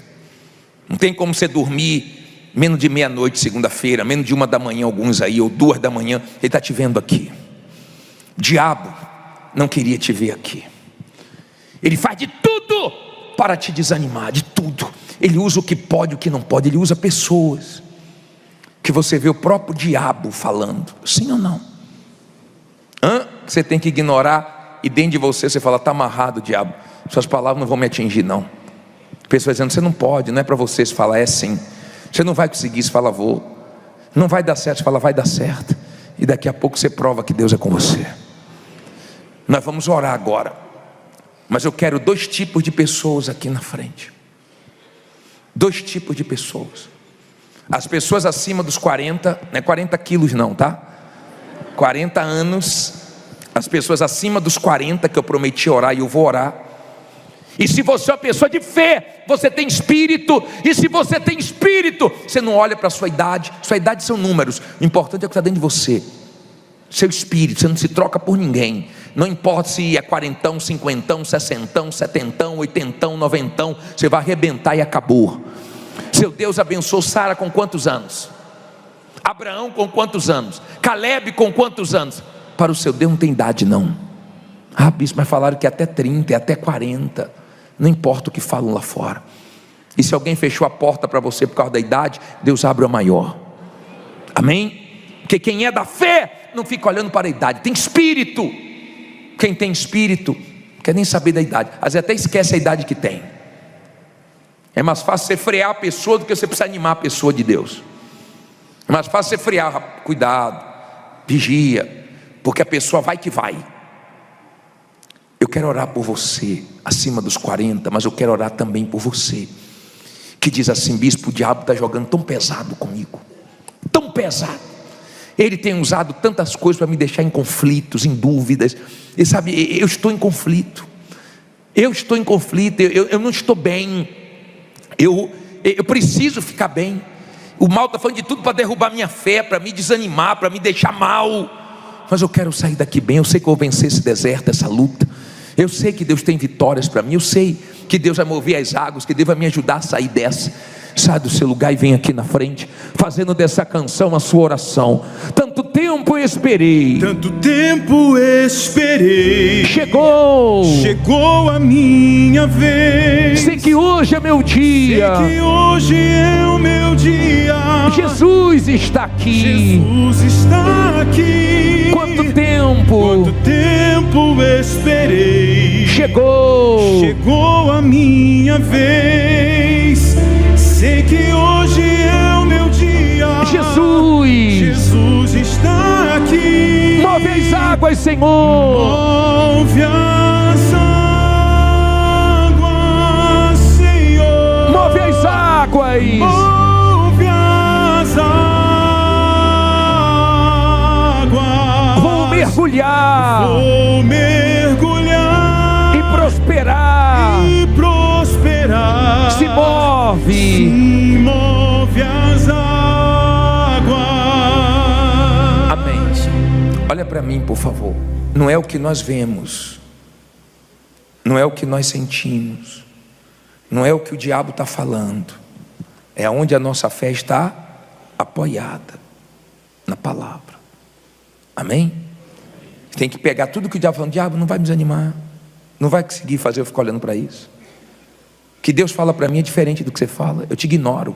Speaker 1: Não tem como você dormir menos de meia-noite segunda-feira, menos de 1 da manhã, alguns aí, ou 2 da manhã. Ele está te vendo aqui. O diabo não queria te ver aqui. Ele faz de tudo para te desanimar, de tudo. Ele usa o que pode, o que não pode. Ele usa pessoas que você vê o próprio diabo falando, sim ou não? Você tem que ignorar, e dentro de você fala, está amarrado, diabo, suas palavras não vão me atingir não. Pessoas dizendo, você não pode, não é para você. Você fala, é sim. Você não vai conseguir, você fala, vou. Não vai dar certo, você fala, vai dar certo. E daqui a pouco você prova que Deus é com você. Nós vamos orar agora, mas eu quero 2 tipos de pessoas aqui na frente. 2 tipos de pessoas. As pessoas acima dos 40, não é 40 quilos não, tá? 40 anos. As pessoas acima dos 40, que eu prometi orar e eu vou orar. E se você é uma pessoa de fé, você tem espírito. E se você tem espírito, você não olha para a sua idade. Sua idade são números. O importante é o que está dentro de você. Seu espírito, você não se troca por ninguém. Não importa se é 40, 50, 60, 70, 80, 90, você vai arrebentar e acabou. Seu Deus abençoou Sara com quantos anos? Abraão com quantos anos? Caleb com quantos anos? Para o seu Deus não tem idade não. Bispo, mas falaram que até 30, até 40. Não importa o que falam lá fora. E se alguém fechou a porta para você por causa da idade, Deus abre a maior. Amém? Porque quem é da fé não fica olhando para a idade, tem espírito. Quem tem espírito não quer nem saber da idade, às vezes até esquece a idade que tem. É mais fácil você frear a pessoa do que você precisar animar a pessoa de Deus. É mais fácil você frear, cuidado, vigia, porque a pessoa vai que vai. Eu quero orar por você acima dos 40, mas eu quero orar também por você que diz assim, bispo, o diabo está jogando tão pesado comigo, tão pesado. Ele tem usado tantas coisas para me deixar em conflitos, em dúvidas. E sabe, eu estou em conflito. Eu estou em conflito, eu não estou bem. Eu preciso ficar bem. O mal está falando de tudo para derrubar minha fé, para me desanimar, para me deixar mal. Mas eu quero sair daqui bem. Eu sei que eu vou vencer esse deserto, essa luta. Eu sei que Deus tem vitórias para mim. Eu sei que Deus vai mover as águas, que Deus vai me ajudar a sair dessa. Sai do seu lugar e vem aqui na frente, fazendo dessa canção a sua oração. Tanto tempo esperei,
Speaker 2: tanto tempo esperei,
Speaker 1: chegou
Speaker 2: a minha vez.
Speaker 1: Sei que hoje é meu dia,
Speaker 2: sei que hoje é o meu dia.
Speaker 1: Jesus está aqui,
Speaker 2: Jesus está aqui.
Speaker 1: Quanto tempo
Speaker 2: esperei,
Speaker 1: chegou
Speaker 2: a minha vez. Sei que hoje é o meu dia.
Speaker 1: Jesus
Speaker 2: está aqui.
Speaker 1: Move as águas, Senhor.
Speaker 2: Move as águas, Senhor.
Speaker 1: Move as águas.
Speaker 2: Move as águas.
Speaker 1: Vou mergulhar
Speaker 2: e
Speaker 1: prosperar. Se move
Speaker 2: as águas.
Speaker 1: Amém. Olha para mim, por favor. Não é o que nós vemos, não é o que nós sentimos, não é o que o diabo está falando, é onde a nossa fé está apoiada na palavra. Amém? Tem que pegar tudo que o diabo está falando. Diabo, não vai me desanimar, não vai conseguir fazer eu ficar olhando para isso. O que Deus fala para mim é diferente do que você fala. Eu te ignoro.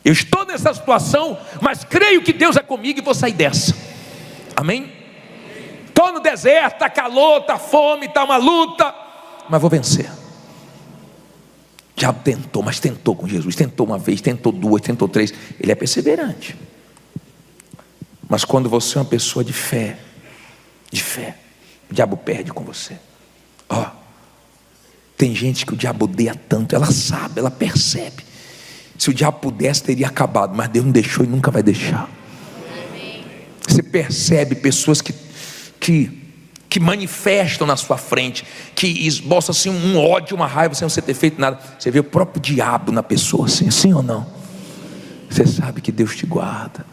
Speaker 1: Eu estou nessa situação, mas creio que Deus é comigo e vou sair dessa. Amém? Estou no deserto, está calor, está fome, está uma luta, mas vou vencer. O diabo tentou, mas tentou com Jesus. Tentou uma vez, tentou duas, tentou três. Ele é perseverante. Mas quando você é uma pessoa de fé, o diabo perde com você. Tem gente que o diabo odeia tanto, ela sabe, ela percebe. Se o diabo pudesse, teria acabado, mas Deus não deixou e nunca vai deixar. Você percebe pessoas que manifestam na sua frente, que esboçam assim um ódio, uma raiva, sem você ter feito nada. Você vê o próprio diabo na pessoa, assim ou não? Você sabe que Deus te guarda.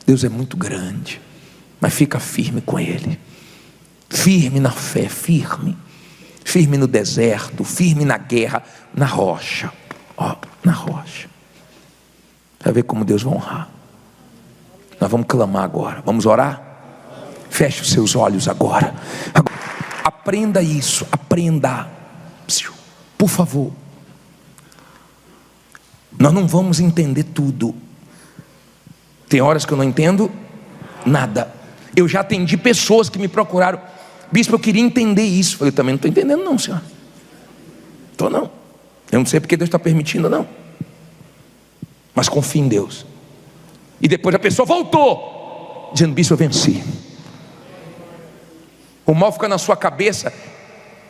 Speaker 1: Deus é muito grande. Mas fica firme com Ele. Firme na fé, firme. Firme no deserto, firme na guerra, na rocha. Ó, na rocha. Vai ver como Deus vai honrar. Nós vamos clamar agora. Vamos orar? Feche os seus olhos agora. Aprenda isso, aprenda. Por favor. Nós não vamos entender tudo. Tem horas que eu não entendo nada. Eu já atendi pessoas que me procuraram: bispo, eu queria entender isso. Eu falei: também não estou entendendo não, senhor. Estou não. Eu não sei porque Deus está permitindo não. Mas confio em Deus. E depois a pessoa voltou dizendo: bispo, eu venci. O mal fica na sua cabeça,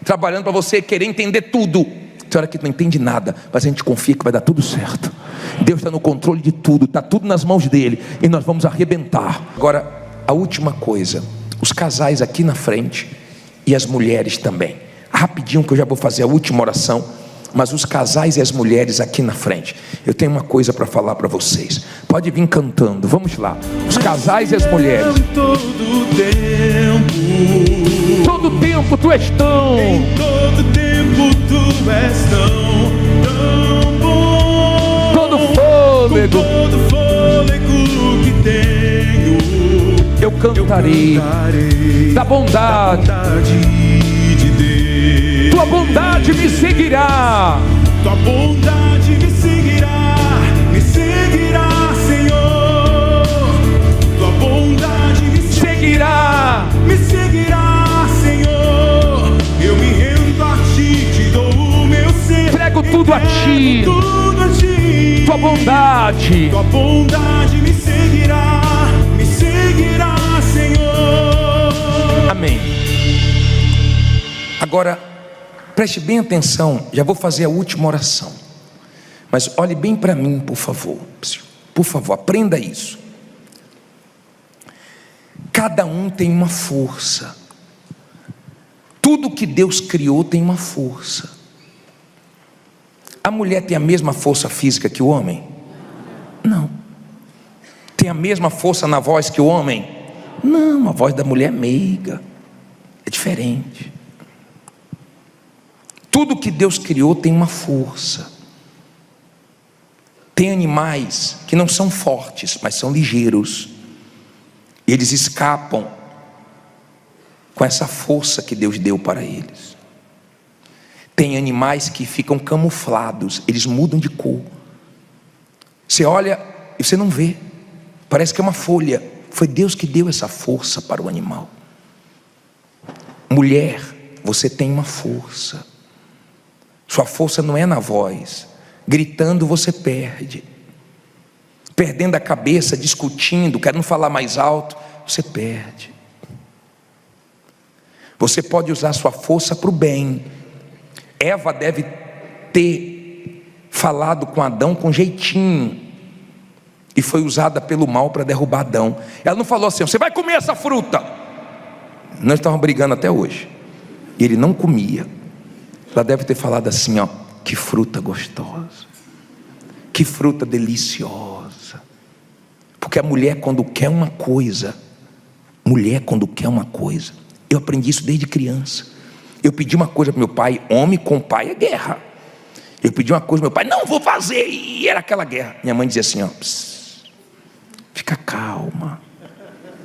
Speaker 1: trabalhando para você querer entender tudo. Tem hora que não entende nada, mas a gente confia que vai dar tudo certo. Deus está no controle de tudo, está tudo nas mãos dele, e nós vamos arrebentar. Agora, a última coisa: os casais aqui na frente e as mulheres também. Rapidinho, que eu já vou fazer a última oração. Mas os casais e as mulheres aqui na frente, eu tenho uma coisa para falar para vocês. Pode vir cantando, vamos lá. Os casais e as mulheres. Todo tempo tu és tão.
Speaker 2: Em todo tempo tu és tão bom.
Speaker 1: Todo fôlego.
Speaker 2: Com todo fôlego que tenho,
Speaker 1: eu cantarei da bondade
Speaker 2: de Deus.
Speaker 1: Tua bondade me seguirá.
Speaker 2: Tua bondade me seguirá, Senhor. Tua bondade me seguirá, Senhor. Eu me rendo a ti, te dou o meu ser.
Speaker 1: Entrego tudo a ti. Tua bondade
Speaker 2: me seguirá, Senhor.
Speaker 1: Amém. Agora, preste bem atenção, já vou fazer a última oração. Mas olhe bem para mim, por favor. Por favor, aprenda isso. Cada um tem uma força. Tudo que Deus criou tem uma força. A mulher tem a mesma força física que o homem? Não. Tem a mesma força na voz que o homem? Não, a voz da mulher é meiga. É diferente. Tudo que Deus criou tem uma força. Tem animais que não são fortes, mas são ligeiros. Eles escapam com essa força que Deus deu para eles. Tem animais que ficam camuflados, eles mudam de cor. Você olha e você não vê, parece que é uma folha. Foi Deus que deu essa força para o animal. Mulher, você tem uma força. Sua força não é na voz. Gritando você perde. Perdendo a cabeça, discutindo, querendo falar mais alto, você perde. Você pode usar sua força para o bem. Eva deve ter falado com Adão com jeitinho, e foi usada pelo mal para derrubar Adão. Ela não falou assim: você vai comer essa fruta. Nós estávamos brigando até hoje, e ele não comia. Ela deve ter falado assim: ó, que fruta gostosa, que fruta deliciosa. Porque a mulher, quando quer uma coisa, eu aprendi isso desde criança. Eu pedi uma coisa para meu pai, homem com pai é guerra. Eu pedi uma coisa para meu pai, não vou fazer, e era aquela guerra. Minha mãe dizia assim: ó, fica calma,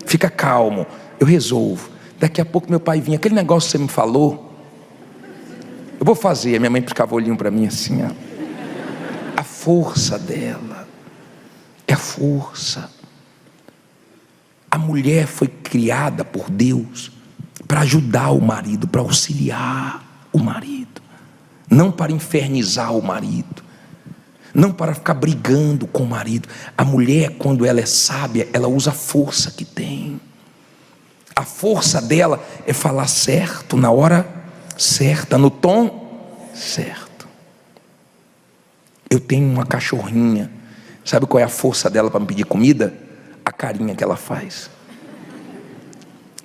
Speaker 1: fica calmo, eu resolvo. Daqui a pouco meu pai vinha, aquele negócio que você me falou, eu vou fazer. A minha mãe ficava olhando para mim assim, ó. A força dela é a força. A mulher foi criada por Deus para ajudar o marido, para auxiliar o marido, não para infernizar o marido, não para ficar brigando com o marido. A mulher, quando ela é sábia, ela usa a força que tem. A força dela é falar certo, na hora certa, no tom certo. Eu tenho uma cachorrinha, sabe qual é a força dela para me pedir comida? A carinha que ela faz.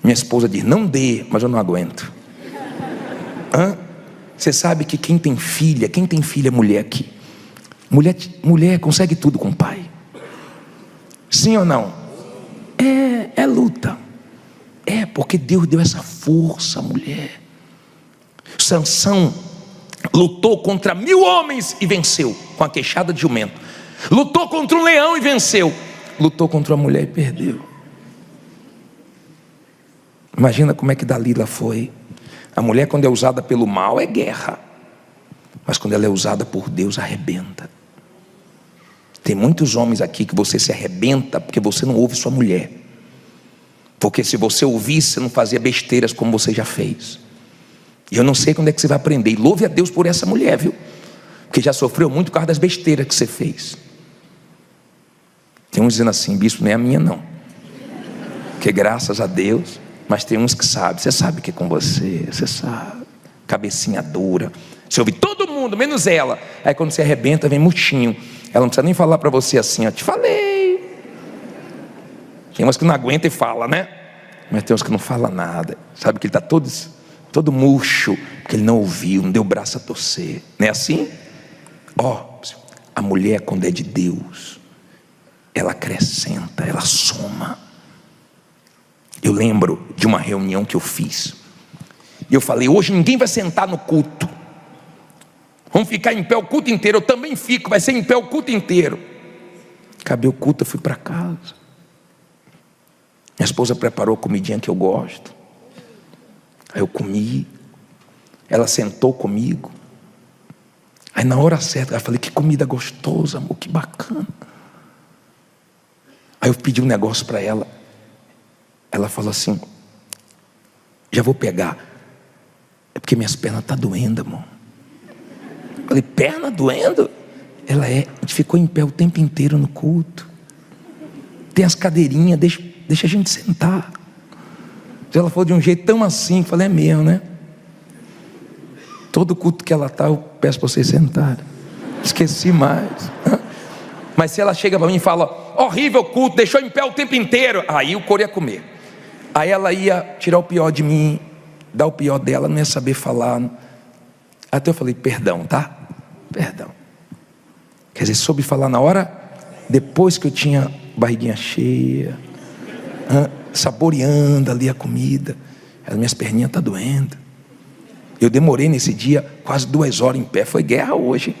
Speaker 1: Minha esposa diz: não dê, mas eu não aguento. Você sabe que quem tem filha mulher aqui, mulher consegue tudo com o pai. Sim ou não? É luta. É, porque Deus deu essa força à mulher. Sansão lutou contra 1000 homens e venceu, com a queixada de jumento. Lutou contra um leão e venceu. Lutou contra uma mulher e perdeu. Imagina como é que Dalila foi. A mulher, quando é usada pelo mal, é guerra. Mas quando ela é usada por Deus, arrebenta. Tem muitos homens aqui que você se arrebenta porque você não ouve sua mulher. Porque se você ouvisse, você não fazia besteiras como você já fez. E eu não sei quando é que você vai aprender. E louve a Deus por essa mulher, viu? Porque já sofreu muito por causa das besteiras que você fez. Tem uns dizendo assim: bispo, não é a minha não. Porque graças a Deus. Mas tem uns que sabem. Você sabe que é com você. Você sabe. Cabecinha dura. Você ouve todo mundo, menos ela. Aí quando você arrebenta, vem murchinho. Ela não precisa nem falar para você assim: ó, te falei. Tem uns que não aguenta e fala, né? Mas tem uns que não fala nada. Sabe que ele está todo murcho, porque ele não ouviu, não deu o braço a torcer. Não é assim? Ó, a mulher, quando é de Deus, ela acrescenta, ela soma. Eu lembro de uma reunião que eu fiz, e eu falei: hoje ninguém vai sentar no culto, vamos ficar em pé o culto inteiro. Eu também fico, vai ser em pé o culto inteiro. Acabei o culto, eu fui para casa. Minha esposa preparou a comidinha que eu gosto. Aí eu comi. Ela sentou comigo. Aí na hora certa, eu falei: que comida gostosa, amor, que bacana. Aí eu pedi um negócio para ela. Ela falou assim: já vou pegar. É porque minhas pernas estão doendo, amor. Eu falei: perna doendo? Ela a gente ficou em pé o tempo inteiro no culto. Tem as cadeirinhas, deixa a gente sentar. Ela falou de um jeito tão assim, eu falei: é mesmo, né? Todo culto que ela está, eu peço para vocês sentarem. Esqueci mais. Mas se ela chega para mim e fala: horrível culto, deixou em pé o tempo inteiro, aí o couro ia comer. Aí ela ia tirar o pior de mim, dar o pior dela, não ia saber falar. Até eu falei: perdão, tá? Perdão. Quer dizer, soube falar na hora, depois que eu tinha barriguinha cheia, saboreando ali a comida. As minhas perninhas estão doendo. Eu demorei nesse dia quase 2 horas em pé. Foi guerra hoje.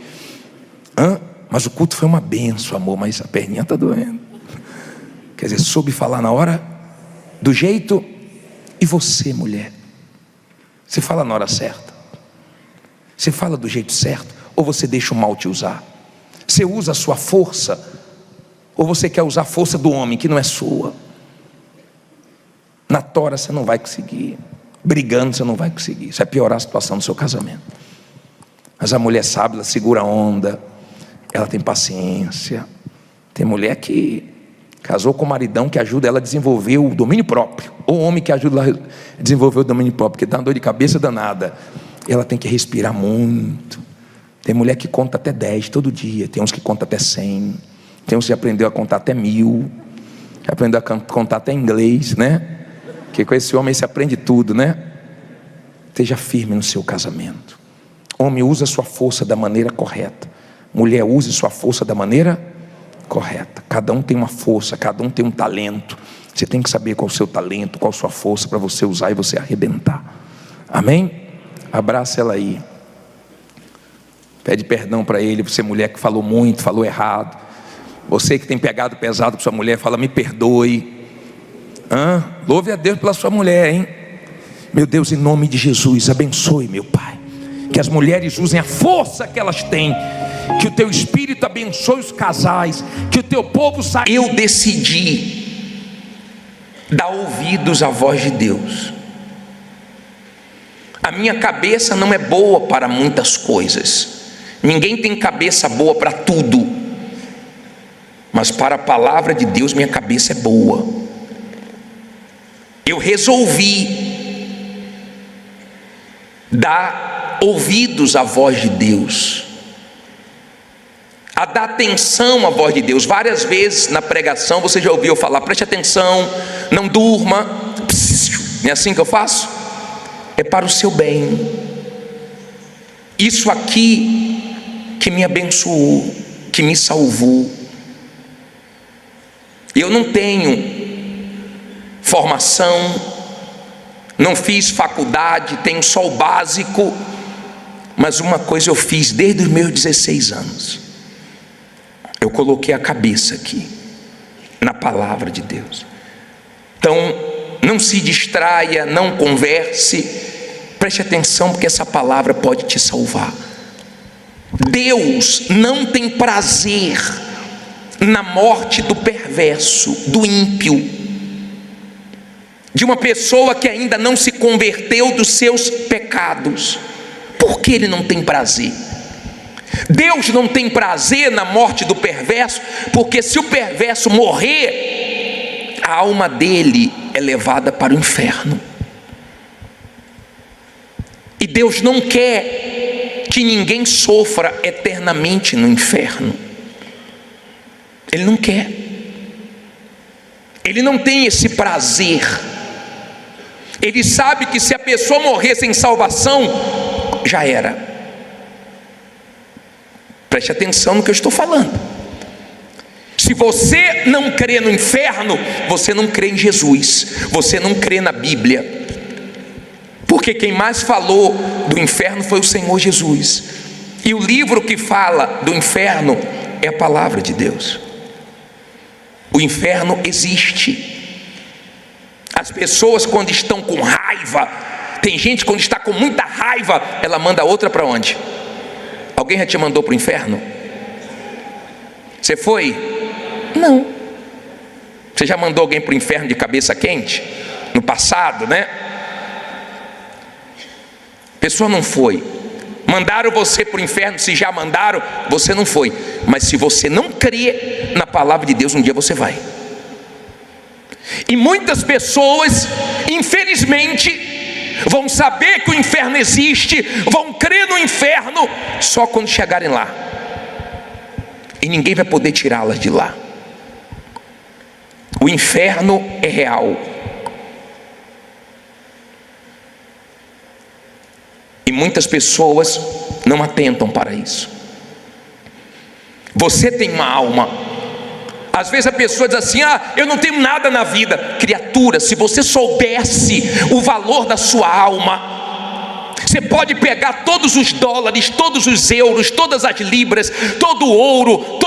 Speaker 1: Mas o culto foi uma benção, amor. Mas a perninha está doendo. Quer dizer, soube falar na hora, do jeito. E você, mulher? Você fala na hora certa? Você fala do jeito certo? Ou você deixa o mal te usar? Você usa a sua força? Ou você quer usar a força do homem, que não é sua? Na tora você não vai conseguir. Brigando você não vai conseguir. Isso vai piorar a situação do seu casamento. Mas a mulher sabe, ela segura a onda. Ela tem paciência. Tem mulher que casou com um maridão que ajuda ela a desenvolver o domínio próprio. Ou homem que ajuda ela a desenvolver o domínio próprio, porque dá uma dor de cabeça danada. Ela tem que respirar muito. Tem mulher que conta até 10 todo dia. Tem uns que conta até 100. Tem uns que aprendeu a contar até 1000. Que aprendeu a contar até inglês, né? Porque com esse homem você aprende tudo, né? Esteja firme no seu casamento. Homem, use a sua força da maneira correta. Mulher, use sua força da maneira correta. Cada um tem uma força, cada um tem um talento. Você tem que saber qual é o seu talento, qual a sua força para você usar e você arrebentar. Amém? Abraça ela aí. Pede perdão para ele, você mulher que falou muito, falou errado. Você que tem pegado pesado com sua mulher, fala: me perdoe. Louve a Deus pela sua mulher, hein? Meu Deus, em nome de Jesus, abençoe, meu Pai. Que as mulheres usem a força que elas têm. Que o teu Espírito abençoe os casais. Que o teu povo saiba. Eu decidi dar ouvidos à voz de Deus. A minha cabeça não é boa para muitas coisas. Ninguém tem cabeça boa para tudo. Mas para a palavra de Deus, minha cabeça é boa. Eu resolvi dar ouvidos à voz de Deus, a dar atenção à voz de Deus. Várias vezes na pregação você já ouviu falar: preste atenção, não durma. Não é assim que eu faço? É para o seu bem. Isso aqui que me abençoou, que me salvou. Eu não tenho formação, não fiz faculdade, tenho só o básico, mas uma coisa eu fiz desde os meus 16 anos. Eu coloquei a cabeça aqui, na palavra de Deus. Então, não se distraia, não converse, preste atenção, porque essa palavra pode te salvar. Deus não tem prazer na morte do perverso, do ímpio, de uma pessoa que ainda não se converteu dos seus pecados. Por que Ele não tem prazer? Deus não tem prazer na morte do perverso, porque se o perverso morrer, a alma dele é levada para o inferno. E Deus não quer que ninguém sofra eternamente no inferno. Ele não quer. Ele não tem esse prazer. Ele sabe que se a pessoa morrer sem salvação, já era. Preste atenção no que eu estou falando. Se você não crê no inferno, você não crê em Jesus, você não crê na Bíblia. Porque quem mais falou do inferno foi o Senhor Jesus. E o livro que fala do inferno é a palavra de Deus. O inferno existe. As pessoas, quando estão com raiva, tem gente quando está com muita raiva, ela manda outra para onde? Alguém já te mandou para o inferno? Você foi? Não. Você já mandou alguém para o inferno de cabeça quente? No passado, né? A pessoa não foi. Mandaram você para o inferno, se já mandaram, você não foi. Mas se você não crê na palavra de Deus, um dia você vai. E muitas pessoas, infelizmente, vão saber que o inferno existe, vão crer no inferno, só quando chegarem lá. E ninguém vai poder tirá-las de lá. O inferno é real. E muitas pessoas não atentam para isso. Você tem uma alma. Às vezes a pessoa diz assim: eu não tenho nada na vida. Criatura, se você soubesse o valor da sua alma, você pode pegar todos os dólares, todos os euros, todas as libras, todo o ouro,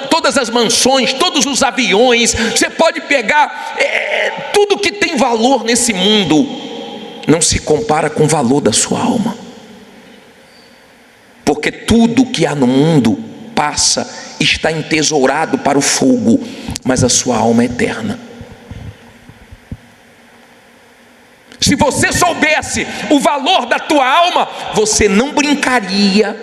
Speaker 1: todas as mansões, todos os aviões. Você pode pegar tudo que tem valor nesse mundo. Não se compara com o valor da sua alma. Porque tudo que há no mundo passa, está entesourado para o fogo, mas a sua alma é eterna. Se você soubesse o valor da tua alma, você não brincaria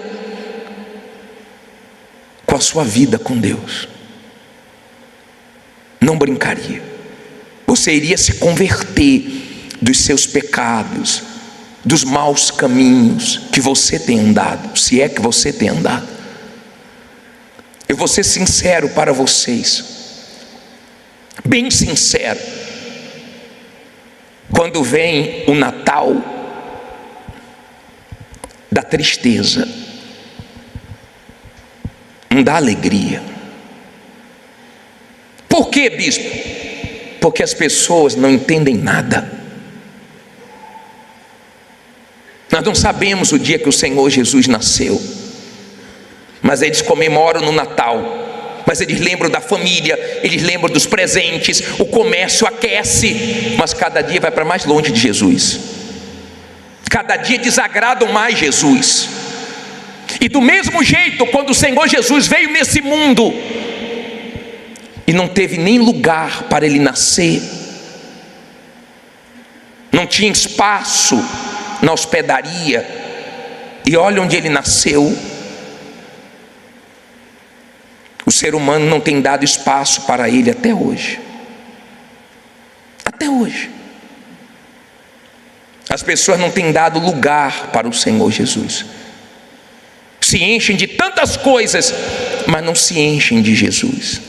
Speaker 1: com a sua vida com Deus. Não brincaria. Você iria se converter dos seus pecados, dos maus caminhos que você tem andado, se é que você tem andado. Eu vou ser sincero para vocês, bem sincero. Quando vem o Natal, dá tristeza, não dá alegria. Por quê, bispo? Porque as pessoas não entendem nada. Nós não sabemos o dia que o Senhor Jesus nasceu, mas eles comemoram no Natal, mas eles lembram da família, eles lembram dos presentes, o comércio aquece, mas cada dia vai para mais longe de Jesus, cada dia desagradam mais Jesus. E do mesmo jeito, quando o Senhor Jesus veio nesse mundo, e não teve nem lugar para ele nascer, não tinha espaço na hospedaria, e olha onde ele nasceu. O ser humano não tem dado espaço para ele até hoje. Até hoje. As pessoas não têm dado lugar para o Senhor Jesus. Se enchem de tantas coisas, mas não se enchem de Jesus.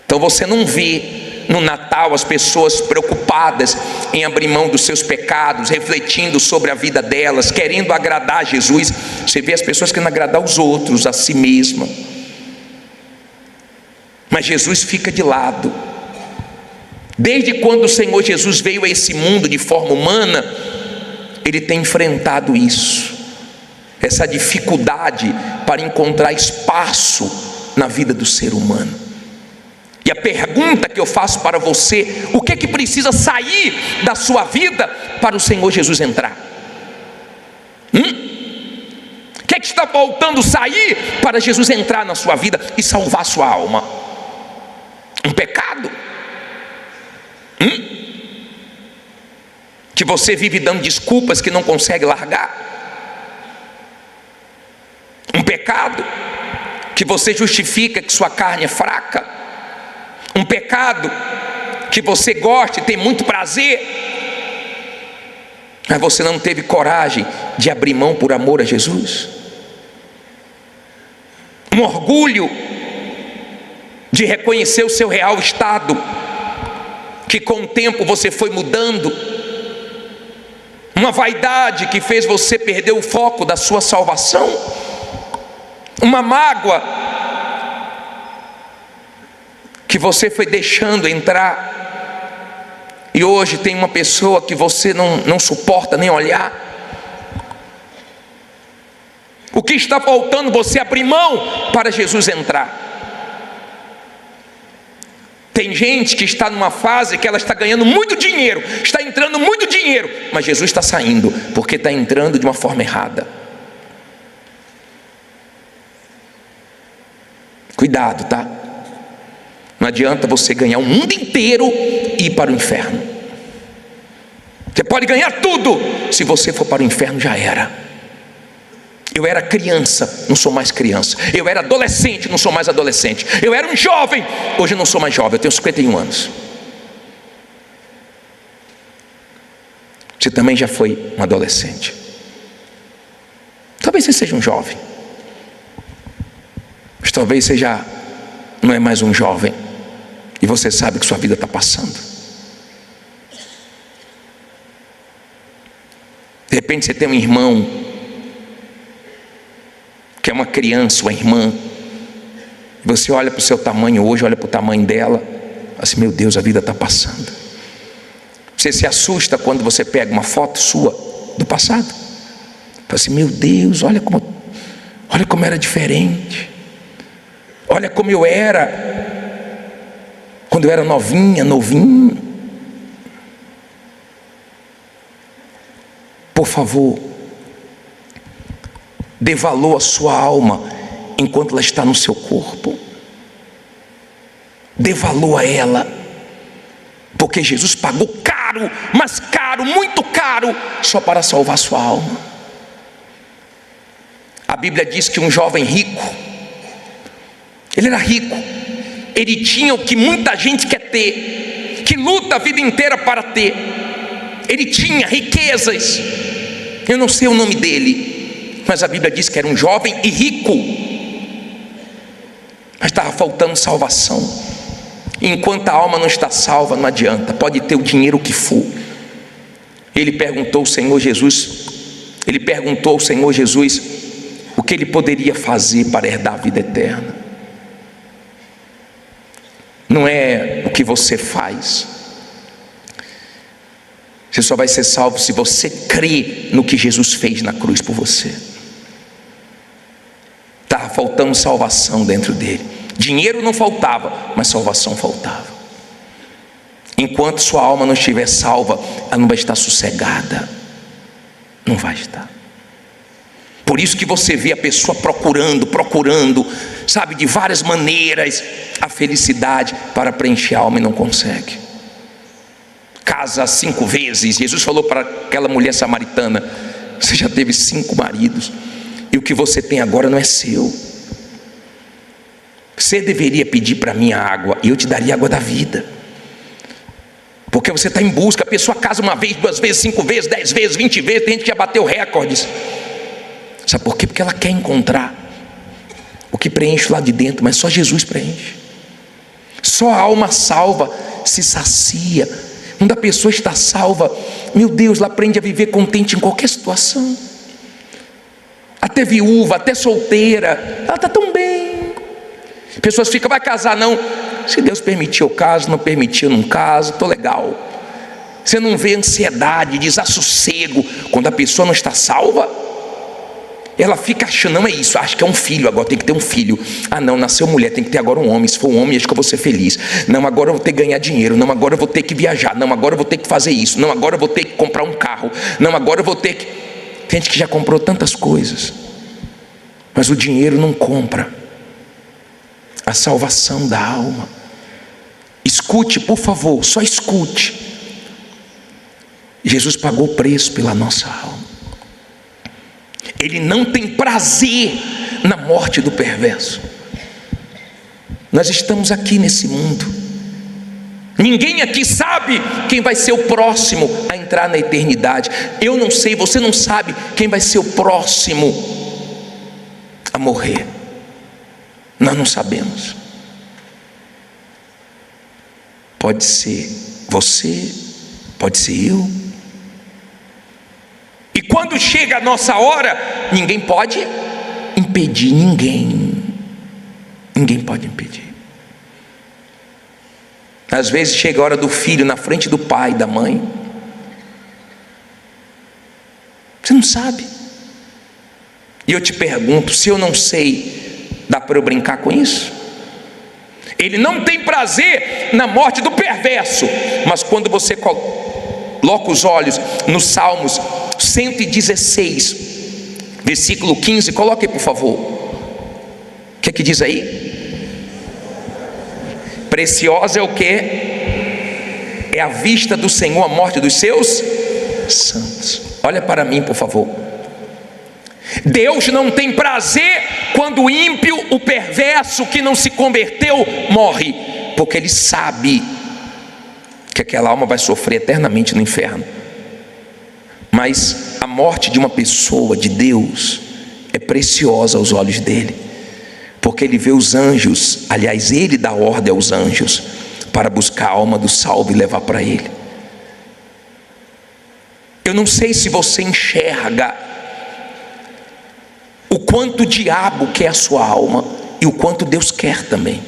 Speaker 1: Então você não vê no Natal as pessoas preocupadas em abrir mão dos seus pecados, refletindo sobre a vida delas, querendo agradar a Jesus. Você vê as pessoas querendo agradar os outros, a si mesma. Mas Jesus fica de lado. Desde quando o Senhor Jesus veio a esse mundo de forma humana, Ele tem enfrentado isso, essa dificuldade para encontrar espaço na vida do ser humano. E a pergunta que eu faço para você: o que é que precisa sair da sua vida para o Senhor Jesus entrar? O que é que está faltando sair para Jesus entrar na sua vida e salvar sua alma? Um pecado? Que você vive dando desculpas que não consegue largar? Um pecado que você justifica que sua carne é fraca? Um pecado que você gosta e tem muito prazer, mas você não teve coragem de abrir mão por amor a Jesus? Um orgulho de reconhecer o seu real estado, que com o tempo você foi mudando? Uma vaidade que fez você perder o foco da sua salvação? Uma mágoa que você foi deixando entrar, e hoje tem uma pessoa que você não suporta nem olhar? O que está faltando você abrir mão para Jesus entrar? Tem gente que está numa fase que ela está ganhando muito dinheiro, está entrando muito dinheiro, mas Jesus está saindo, porque está entrando de uma forma errada. Cuidado, tá? Não adianta você ganhar o mundo inteiro e ir para o inferno. Você pode ganhar tudo, se você for para o inferno já era. Eu era criança, não sou mais criança. Eu era adolescente, não sou mais adolescente. Eu era um jovem, hoje não sou mais jovem, eu tenho 51 anos. Você também já foi um adolescente. Talvez você seja um jovem, mas talvez você já não é mais um jovem, e você sabe que sua vida está passando. De repente você tem um irmão que é uma criança, uma irmã, você olha para o seu tamanho hoje, olha para o tamanho dela, assim: meu Deus, a vida está passando. Você se assusta quando você pega uma foto sua do passado, fala assim: meu Deus, olha como era diferente, olha como eu era quando eu era novinho. Por favor, dê valor à sua alma enquanto ela está no seu corpo. Dê valor a ela, porque Jesus pagou caro, mas caro, muito caro, só para salvar sua alma. A Bíblia diz que um jovem rico, ele era rico, ele tinha o que muita gente quer ter, que luta a vida inteira para ter. Ele tinha riquezas, eu não sei o nome dele, mas a Bíblia diz que era um jovem e rico, mas estava faltando salvação. Enquanto a alma não está salva, não adianta, pode ter o dinheiro que for. Ele perguntou ao Senhor Jesus o que ele poderia fazer para herdar a vida eterna. Não é o que você faz. Você só vai ser salvo se você crê no que Jesus fez na cruz por você. Estava faltando salvação dentro dele. Dinheiro não faltava, mas salvação faltava. Enquanto sua alma não estiver salva, ela não vai estar sossegada. Não vai estar. Por isso que você vê a pessoa procurando, sabe, de várias maneiras, a felicidade para preencher a alma e não consegue. Casa 5 vezes. Jesus falou para aquela mulher samaritana: você já teve 5 maridos, e o que você tem agora não é seu. Você deveria pedir para mim a água, e eu te daria a água da vida. Porque você está em busca. A pessoa casa 1 vez, 2 vezes, 5 vezes, 10 vezes, 20 vezes. Tem gente que já bateu recordes. Sabe por quê? Porque ela quer encontrar o que preenche lá de dentro, mas só Jesus preenche. Só a alma salva se sacia. Quando a pessoa está salva, meu Deus, ela aprende a viver contente em qualquer situação. Até viúva, até solteira, ela está tão bem. Pessoas ficam: vai casar não? Se Deus permitir eu caso, não permitir eu não caso, estou legal. Você não vê ansiedade, desassossego quando a pessoa não está salva? Ela fica achando, não é isso, acho que é um filho, agora tem que ter um filho. Ah não, nasceu mulher, tem que ter agora um homem. Se for um homem, acho que eu vou ser feliz. Não, agora eu vou ter que ganhar dinheiro. Não, agora eu vou ter que viajar. Não, agora eu vou ter que fazer isso. Não, agora eu vou ter que comprar um carro. Não, agora eu vou ter que... Tem gente que já comprou tantas coisas, mas o dinheiro não compra a salvação da alma. Escute, por favor, só escute. Jesus pagou o preço pela nossa alma. Ele não tem prazer na morte do perverso. Nós estamos aqui nesse mundo. Ninguém aqui sabe quem vai ser o próximo a entrar na eternidade. Eu não sei, você não sabe quem vai ser o próximo a morrer. Nós não sabemos. Pode ser você, pode ser eu. E quando chega a nossa hora, ninguém pode impedir, ninguém pode impedir. Às vezes chega a hora do filho na frente do pai, da mãe, você não sabe. E eu te pergunto, se eu não sei, dá para eu brincar com isso? Ele não tem prazer na morte do perverso, mas quando você coloca os olhos nos Salmos 116, versículo 15, coloque aí por favor. O que é que diz aí? Preciosa é o que? É a vista do Senhor a morte dos seus santos. Olha para mim por favor. Deus não tem prazer quando o ímpio, o perverso que não se converteu, morre, porque Ele sabe que aquela alma vai sofrer eternamente no inferno. Mas a morte de uma pessoa de Deus é preciosa aos olhos dele, porque ele vê os anjos, aliás, ele dá ordem aos anjos para buscar a alma do salvo e levar para ele. Eu não sei se você enxerga o quanto o diabo quer a sua alma e o quanto Deus quer também.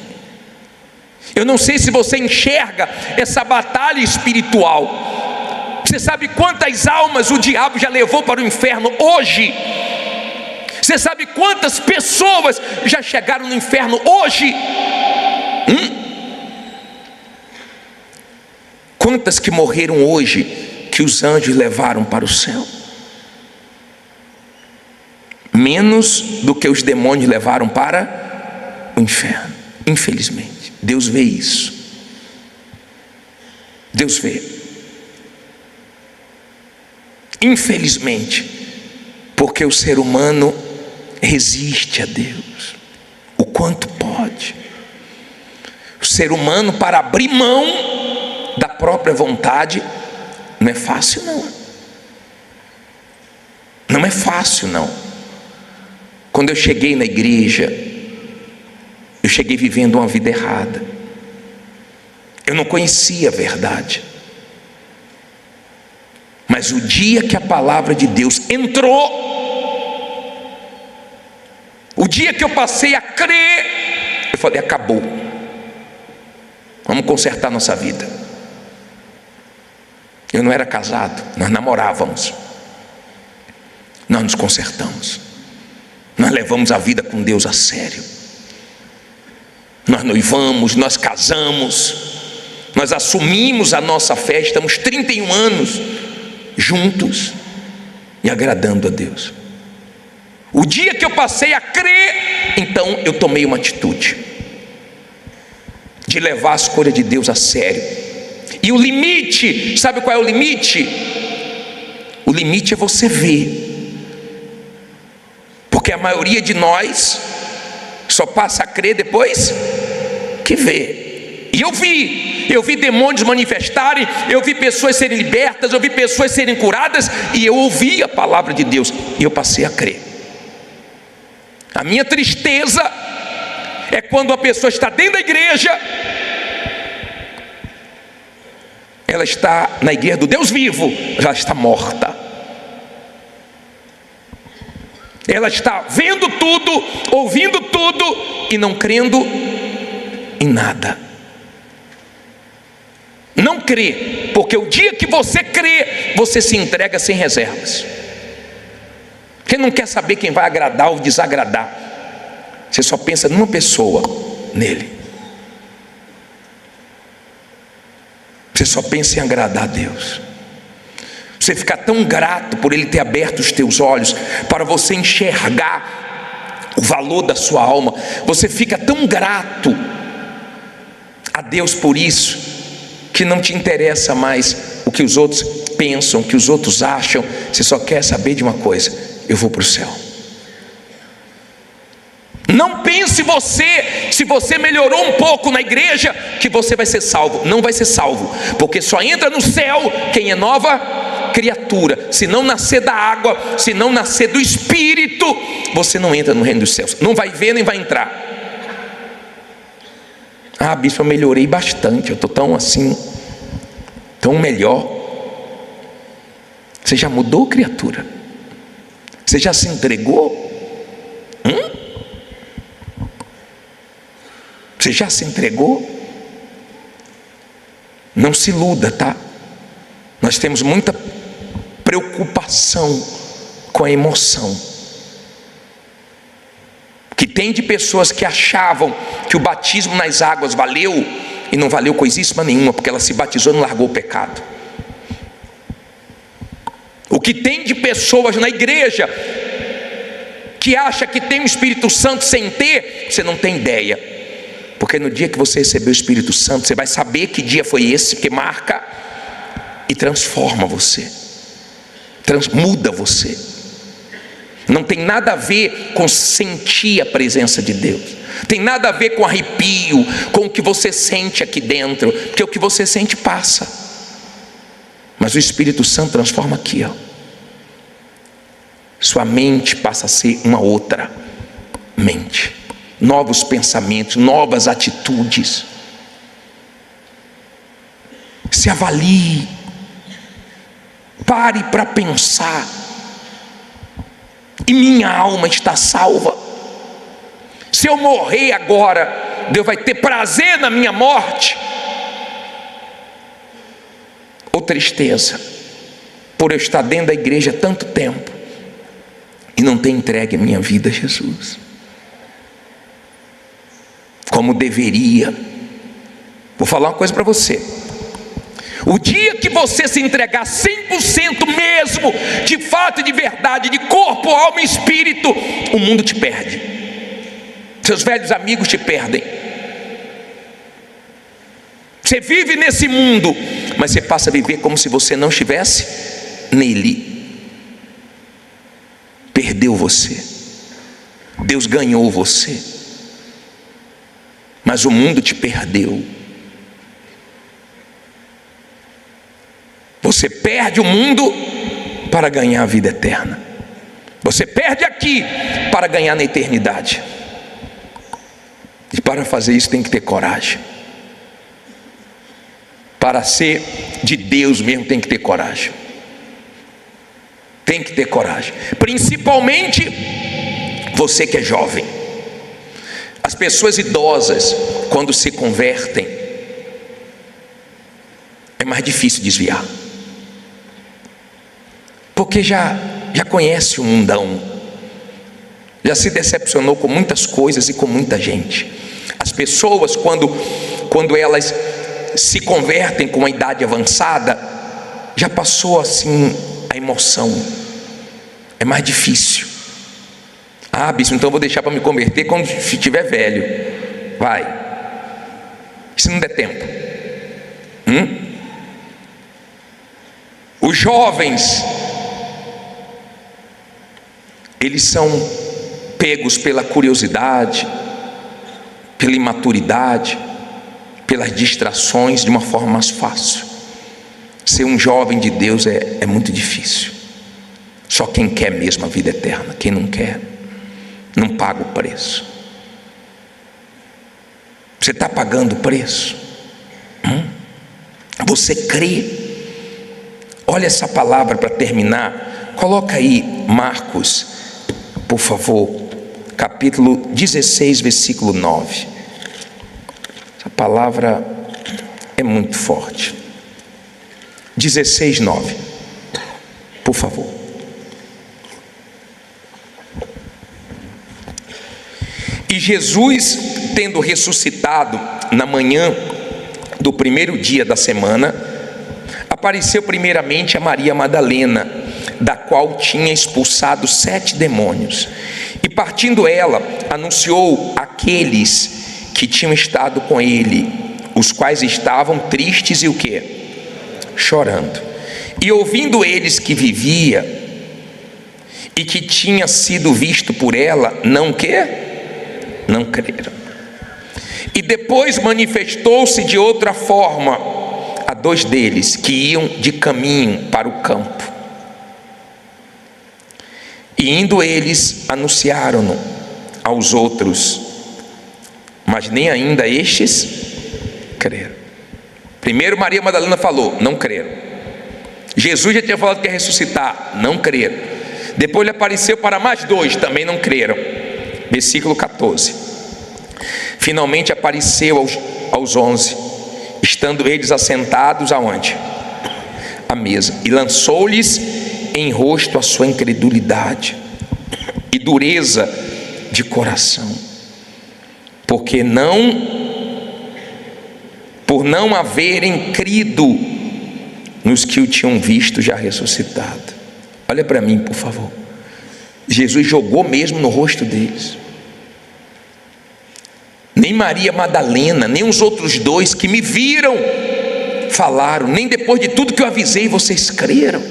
Speaker 1: Eu não sei se você enxerga essa batalha espiritual. Você sabe quantas almas o diabo já levou para o inferno hoje? Você sabe quantas pessoas já chegaram no inferno hoje? Quantas que morreram hoje que os anjos levaram para o céu? Menos do que os demônios levaram para o inferno. Infelizmente, Deus vê isso. Deus vê. Infelizmente, porque o ser humano resiste a Deus o quanto pode. O ser humano, para abrir mão da própria vontade, não é fácil não. Não é fácil não. Quando eu cheguei na igreja, eu cheguei vivendo uma vida errada. Eu não conhecia a verdade. Mas o dia que a palavra de Deus entrou, o dia que eu passei a crer, eu falei, acabou. Vamos consertar nossa vida. Eu não era casado, nós namorávamos. Nós nos consertamos. Nós levamos a vida com Deus a sério. Nós noivamos, nós casamos, nós assumimos a nossa fé, estamos 31 anos juntos e agradando a Deus. O dia que eu passei a crer, então eu tomei uma atitude de levar a escolha de Deus a sério. E o limite, sabe qual é o limite? O limite é você ver. Porque a maioria de nós só passa a crer depois que vê. E eu vi demônios manifestarem, eu vi pessoas serem libertas, eu vi pessoas serem curadas, e eu ouvi a palavra de Deus, e eu passei a crer. A minha tristeza é quando a pessoa está dentro da igreja, ela está na igreja do Deus vivo, ela está morta. Ela está vendo tudo, ouvindo tudo e não crendo em nada. crer, porque o dia que você crê, você se entrega sem reservas. Quem não quer saber quem vai agradar ou desagradar? Você só pensa numa pessoa, nele. Você só pensa em agradar a Deus. Você fica tão grato por Ele ter aberto os teus olhos para você enxergar o valor da sua alma. Você fica tão grato a Deus por isso, que não te interessa mais o que os outros pensam, o que os outros acham. Você só quer saber de uma coisa: eu vou para o céu. Não pense você, se você melhorou um pouco na igreja, que você vai ser salvo. Não vai ser salvo, porque só entra no céu quem é nova criatura. Se não nascer da água, se não nascer do Espírito, você não entra no reino dos céus. Não vai ver nem vai entrar. Ah, bispo, eu melhorei bastante, eu estou tão assim, tão melhor. Você já mudou, criatura? Você já se entregou? Você já se entregou? Não se iluda, tá? Nós temos muita preocupação com a emoção. Que tem de pessoas que achavam que o batismo nas águas valeu, e não valeu coisíssima nenhuma, porque ela se batizou e não largou o pecado. O que tem de pessoas na igreja que acha que tem o Espírito Santo sem ter, você não tem ideia. Porque no dia que você receber o Espírito Santo, você vai saber que dia foi esse, que marca e transforma você, muda você. Não tem nada a ver com sentir a presença de Deus, tem nada a ver com arrepio, com o que você sente aqui dentro, porque o que você sente passa, mas o Espírito Santo transforma aqui, ó. Sua mente passa a ser uma outra mente, novos pensamentos, novas atitudes. Se avalie, pare para pensar: e minha alma está salva? Se eu morrer agora, Deus vai ter prazer na minha morte? Ou tristeza por eu estar dentro da igreja há tanto tempo e não ter entregue a minha vida a Jesus como deveria. Vou falar uma coisa para você: o dia que você se entregar 100% mesmo, de fato e de verdade, de corpo, alma e espírito, o mundo te perde, seus velhos amigos te perdem. Você vive nesse mundo, mas você passa a viver como se você não estivesse nele. Perdeu você, Deus ganhou você, mas o mundo te perdeu. Você perde o mundo para ganhar a vida eterna. Você perde aqui para ganhar na eternidade. E para fazer isso tem que ter coragem. Para ser de Deus mesmo tem que ter coragem. Tem que ter coragem. Principalmente você que é jovem. As pessoas idosas, quando se convertem, é mais difícil desviar, porque já conhece o mundão, já se decepcionou com muitas coisas e com muita gente. As pessoas, quando elas se convertem com uma idade avançada, já passou assim a emoção, é mais difícil. Ah, bispo, então eu vou deixar para me converter quando estiver velho. Vai, se não der tempo. Os jovens, eles são pegos pela curiosidade, pela imaturidade, pelas distrações de uma forma mais fácil. Ser um jovem de Deus é muito difícil. Só quem quer mesmo a vida eterna. Quem não quer, não paga o preço. Você está pagando o preço? Você crê? Olha essa palavra para terminar. Coloca aí Marcos, por favor, capítulo 16, versículo 9. Essa palavra é muito forte. 16:9. Por favor. E Jesus, tendo ressuscitado na manhã do primeiro dia da semana, apareceu primeiramente a Maria Madalena, da qual tinha expulsado 7 demônios. E partindo ela, anunciou àqueles que tinham estado com ele, os quais estavam tristes e o quê? Chorando. E ouvindo eles que vivia e que tinha sido visto por ela, não creram. E depois manifestou-se de outra forma a 2 deles que iam de caminho para o campo. E indo eles, anunciaram-no aos outros, mas nem ainda estes creram. Primeiro Maria Madalena falou, não creram. Jesus já tinha falado que ia ressuscitar, não creram. Depois ele apareceu para mais 2, também não creram. Versículo 14. Finalmente apareceu aos 11, estando eles assentados aonde? À mesa. E lançou-lhes em rosto a sua incredulidade e dureza de coração, por não haverem crido nos que o tinham visto já ressuscitado. Olha para mim, por favor. Jesus jogou mesmo no rosto deles. Nem Maria Madalena, nem os outros 2 que me viram falaram, nem depois de tudo que eu avisei vocês creram.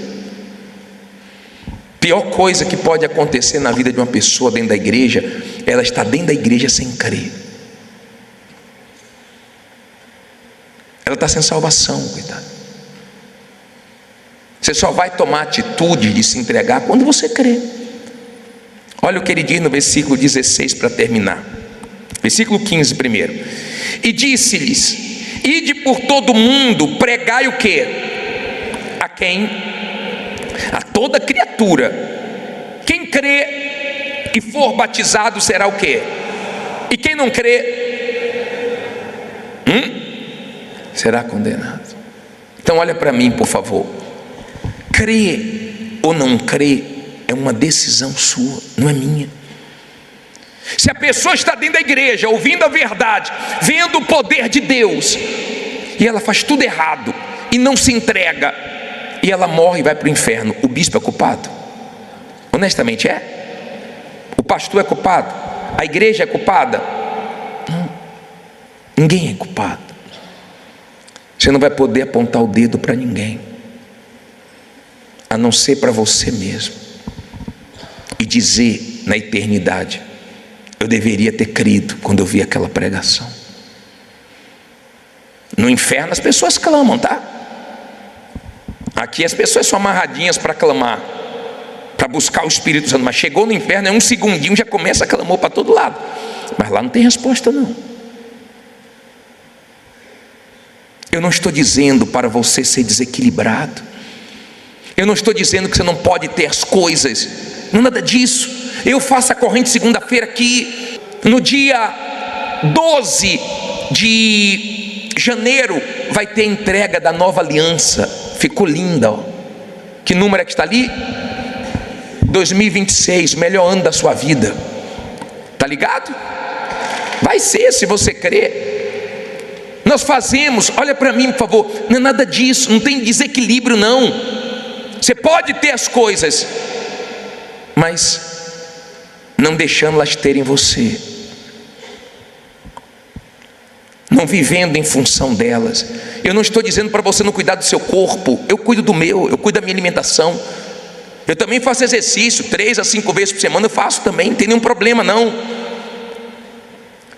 Speaker 1: Pior coisa que pode acontecer na vida de uma pessoa dentro da igreja, ela está dentro da igreja sem crer. Ela está sem salvação, coitado. Você só vai tomar atitude de se entregar quando você crê. Olha o que ele diz no versículo 16 para terminar. Versículo 15 primeiro. E disse-lhes: ide por todo mundo, pregai o quê? A quem? A toda criatura. Quem crê e for batizado será o quê? E quem não crê será condenado. Então olha para mim, por favor. Crer ou não crer é uma decisão sua, não é minha. Se a pessoa está dentro da igreja, ouvindo a verdade, vendo o poder de Deus, e ela faz tudo errado e não se entrega, e ela morre e vai para o inferno, o bispo é culpado? Honestamente é? O pastor é culpado? A igreja é culpada? Não, ninguém é culpado. Você não vai poder apontar o dedo para ninguém, a não ser para você mesmo, e dizer na eternidade: eu deveria ter crido quando eu vi aquela pregação. No inferno as pessoas clamam, tá? Aqui as pessoas são amarradinhas para clamar, para buscar o Espírito Santo, mas chegou no inferno, é um segundinho, já começa a clamar para todo lado. Mas lá não tem resposta não. Eu não estou dizendo para você ser desequilibrado. Eu não estou dizendo que você não pode ter as coisas. Não, nada disso. Eu faço a corrente segunda-feira aqui, no dia 12 de janeiro, vai ter a entrega da nova aliança. Ficou linda, ó. Que número é que está ali? 2026, melhor ano da sua vida. Tá ligado? Vai ser, se você crer. Nós fazemos, olha para mim por favor, não é nada disso, não tem desequilíbrio não. Você pode ter as coisas, mas não deixando-las terem você, não vivendo em função delas. Eu não estou dizendo para você não cuidar do seu corpo, eu cuido do meu, eu cuido da minha alimentação. Eu também faço exercício, 3 a 5 vezes por semana eu faço também, não tem nenhum problema não.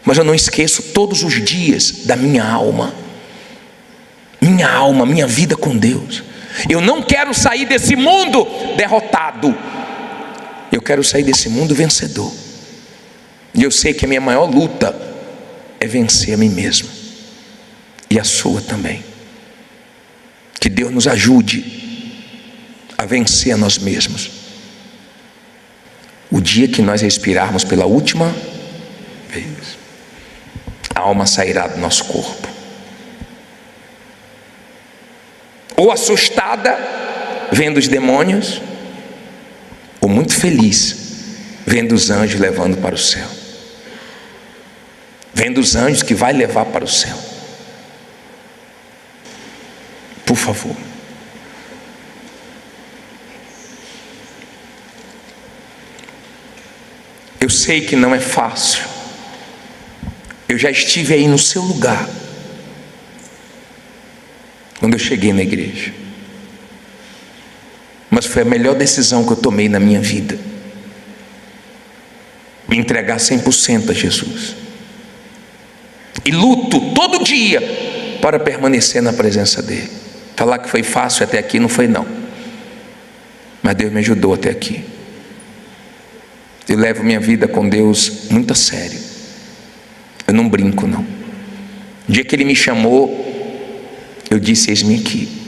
Speaker 1: Mas eu não esqueço todos os dias da minha alma, minha vida com Deus. Eu não quero sair desse mundo derrotado, eu quero sair desse mundo vencedor. E eu sei que a minha maior luta é vencer a mim mesmo, e a sua também. Que Deus nos ajude a vencer a nós mesmos. O dia que nós respirarmos pela última vez, a alma sairá do nosso corpo. ou assustada vendo os demônios, ou muito feliz vendo os anjos levando para o céu, vendo os anjos que vai levar para o céu. Por favor, eu sei que não é fácil, eu já estive aí no seu lugar quando eu cheguei na igreja, mas foi a melhor decisão que eu tomei na minha vida, me entregar 100% a Jesus, e luto todo dia para permanecer na presença dele. Falar que foi fácil até aqui, não foi não, mas Deus me ajudou até aqui. Eu levo minha vida com Deus muito a sério, eu não brinco não. O dia que Ele me chamou, eu disse: eis-me aqui.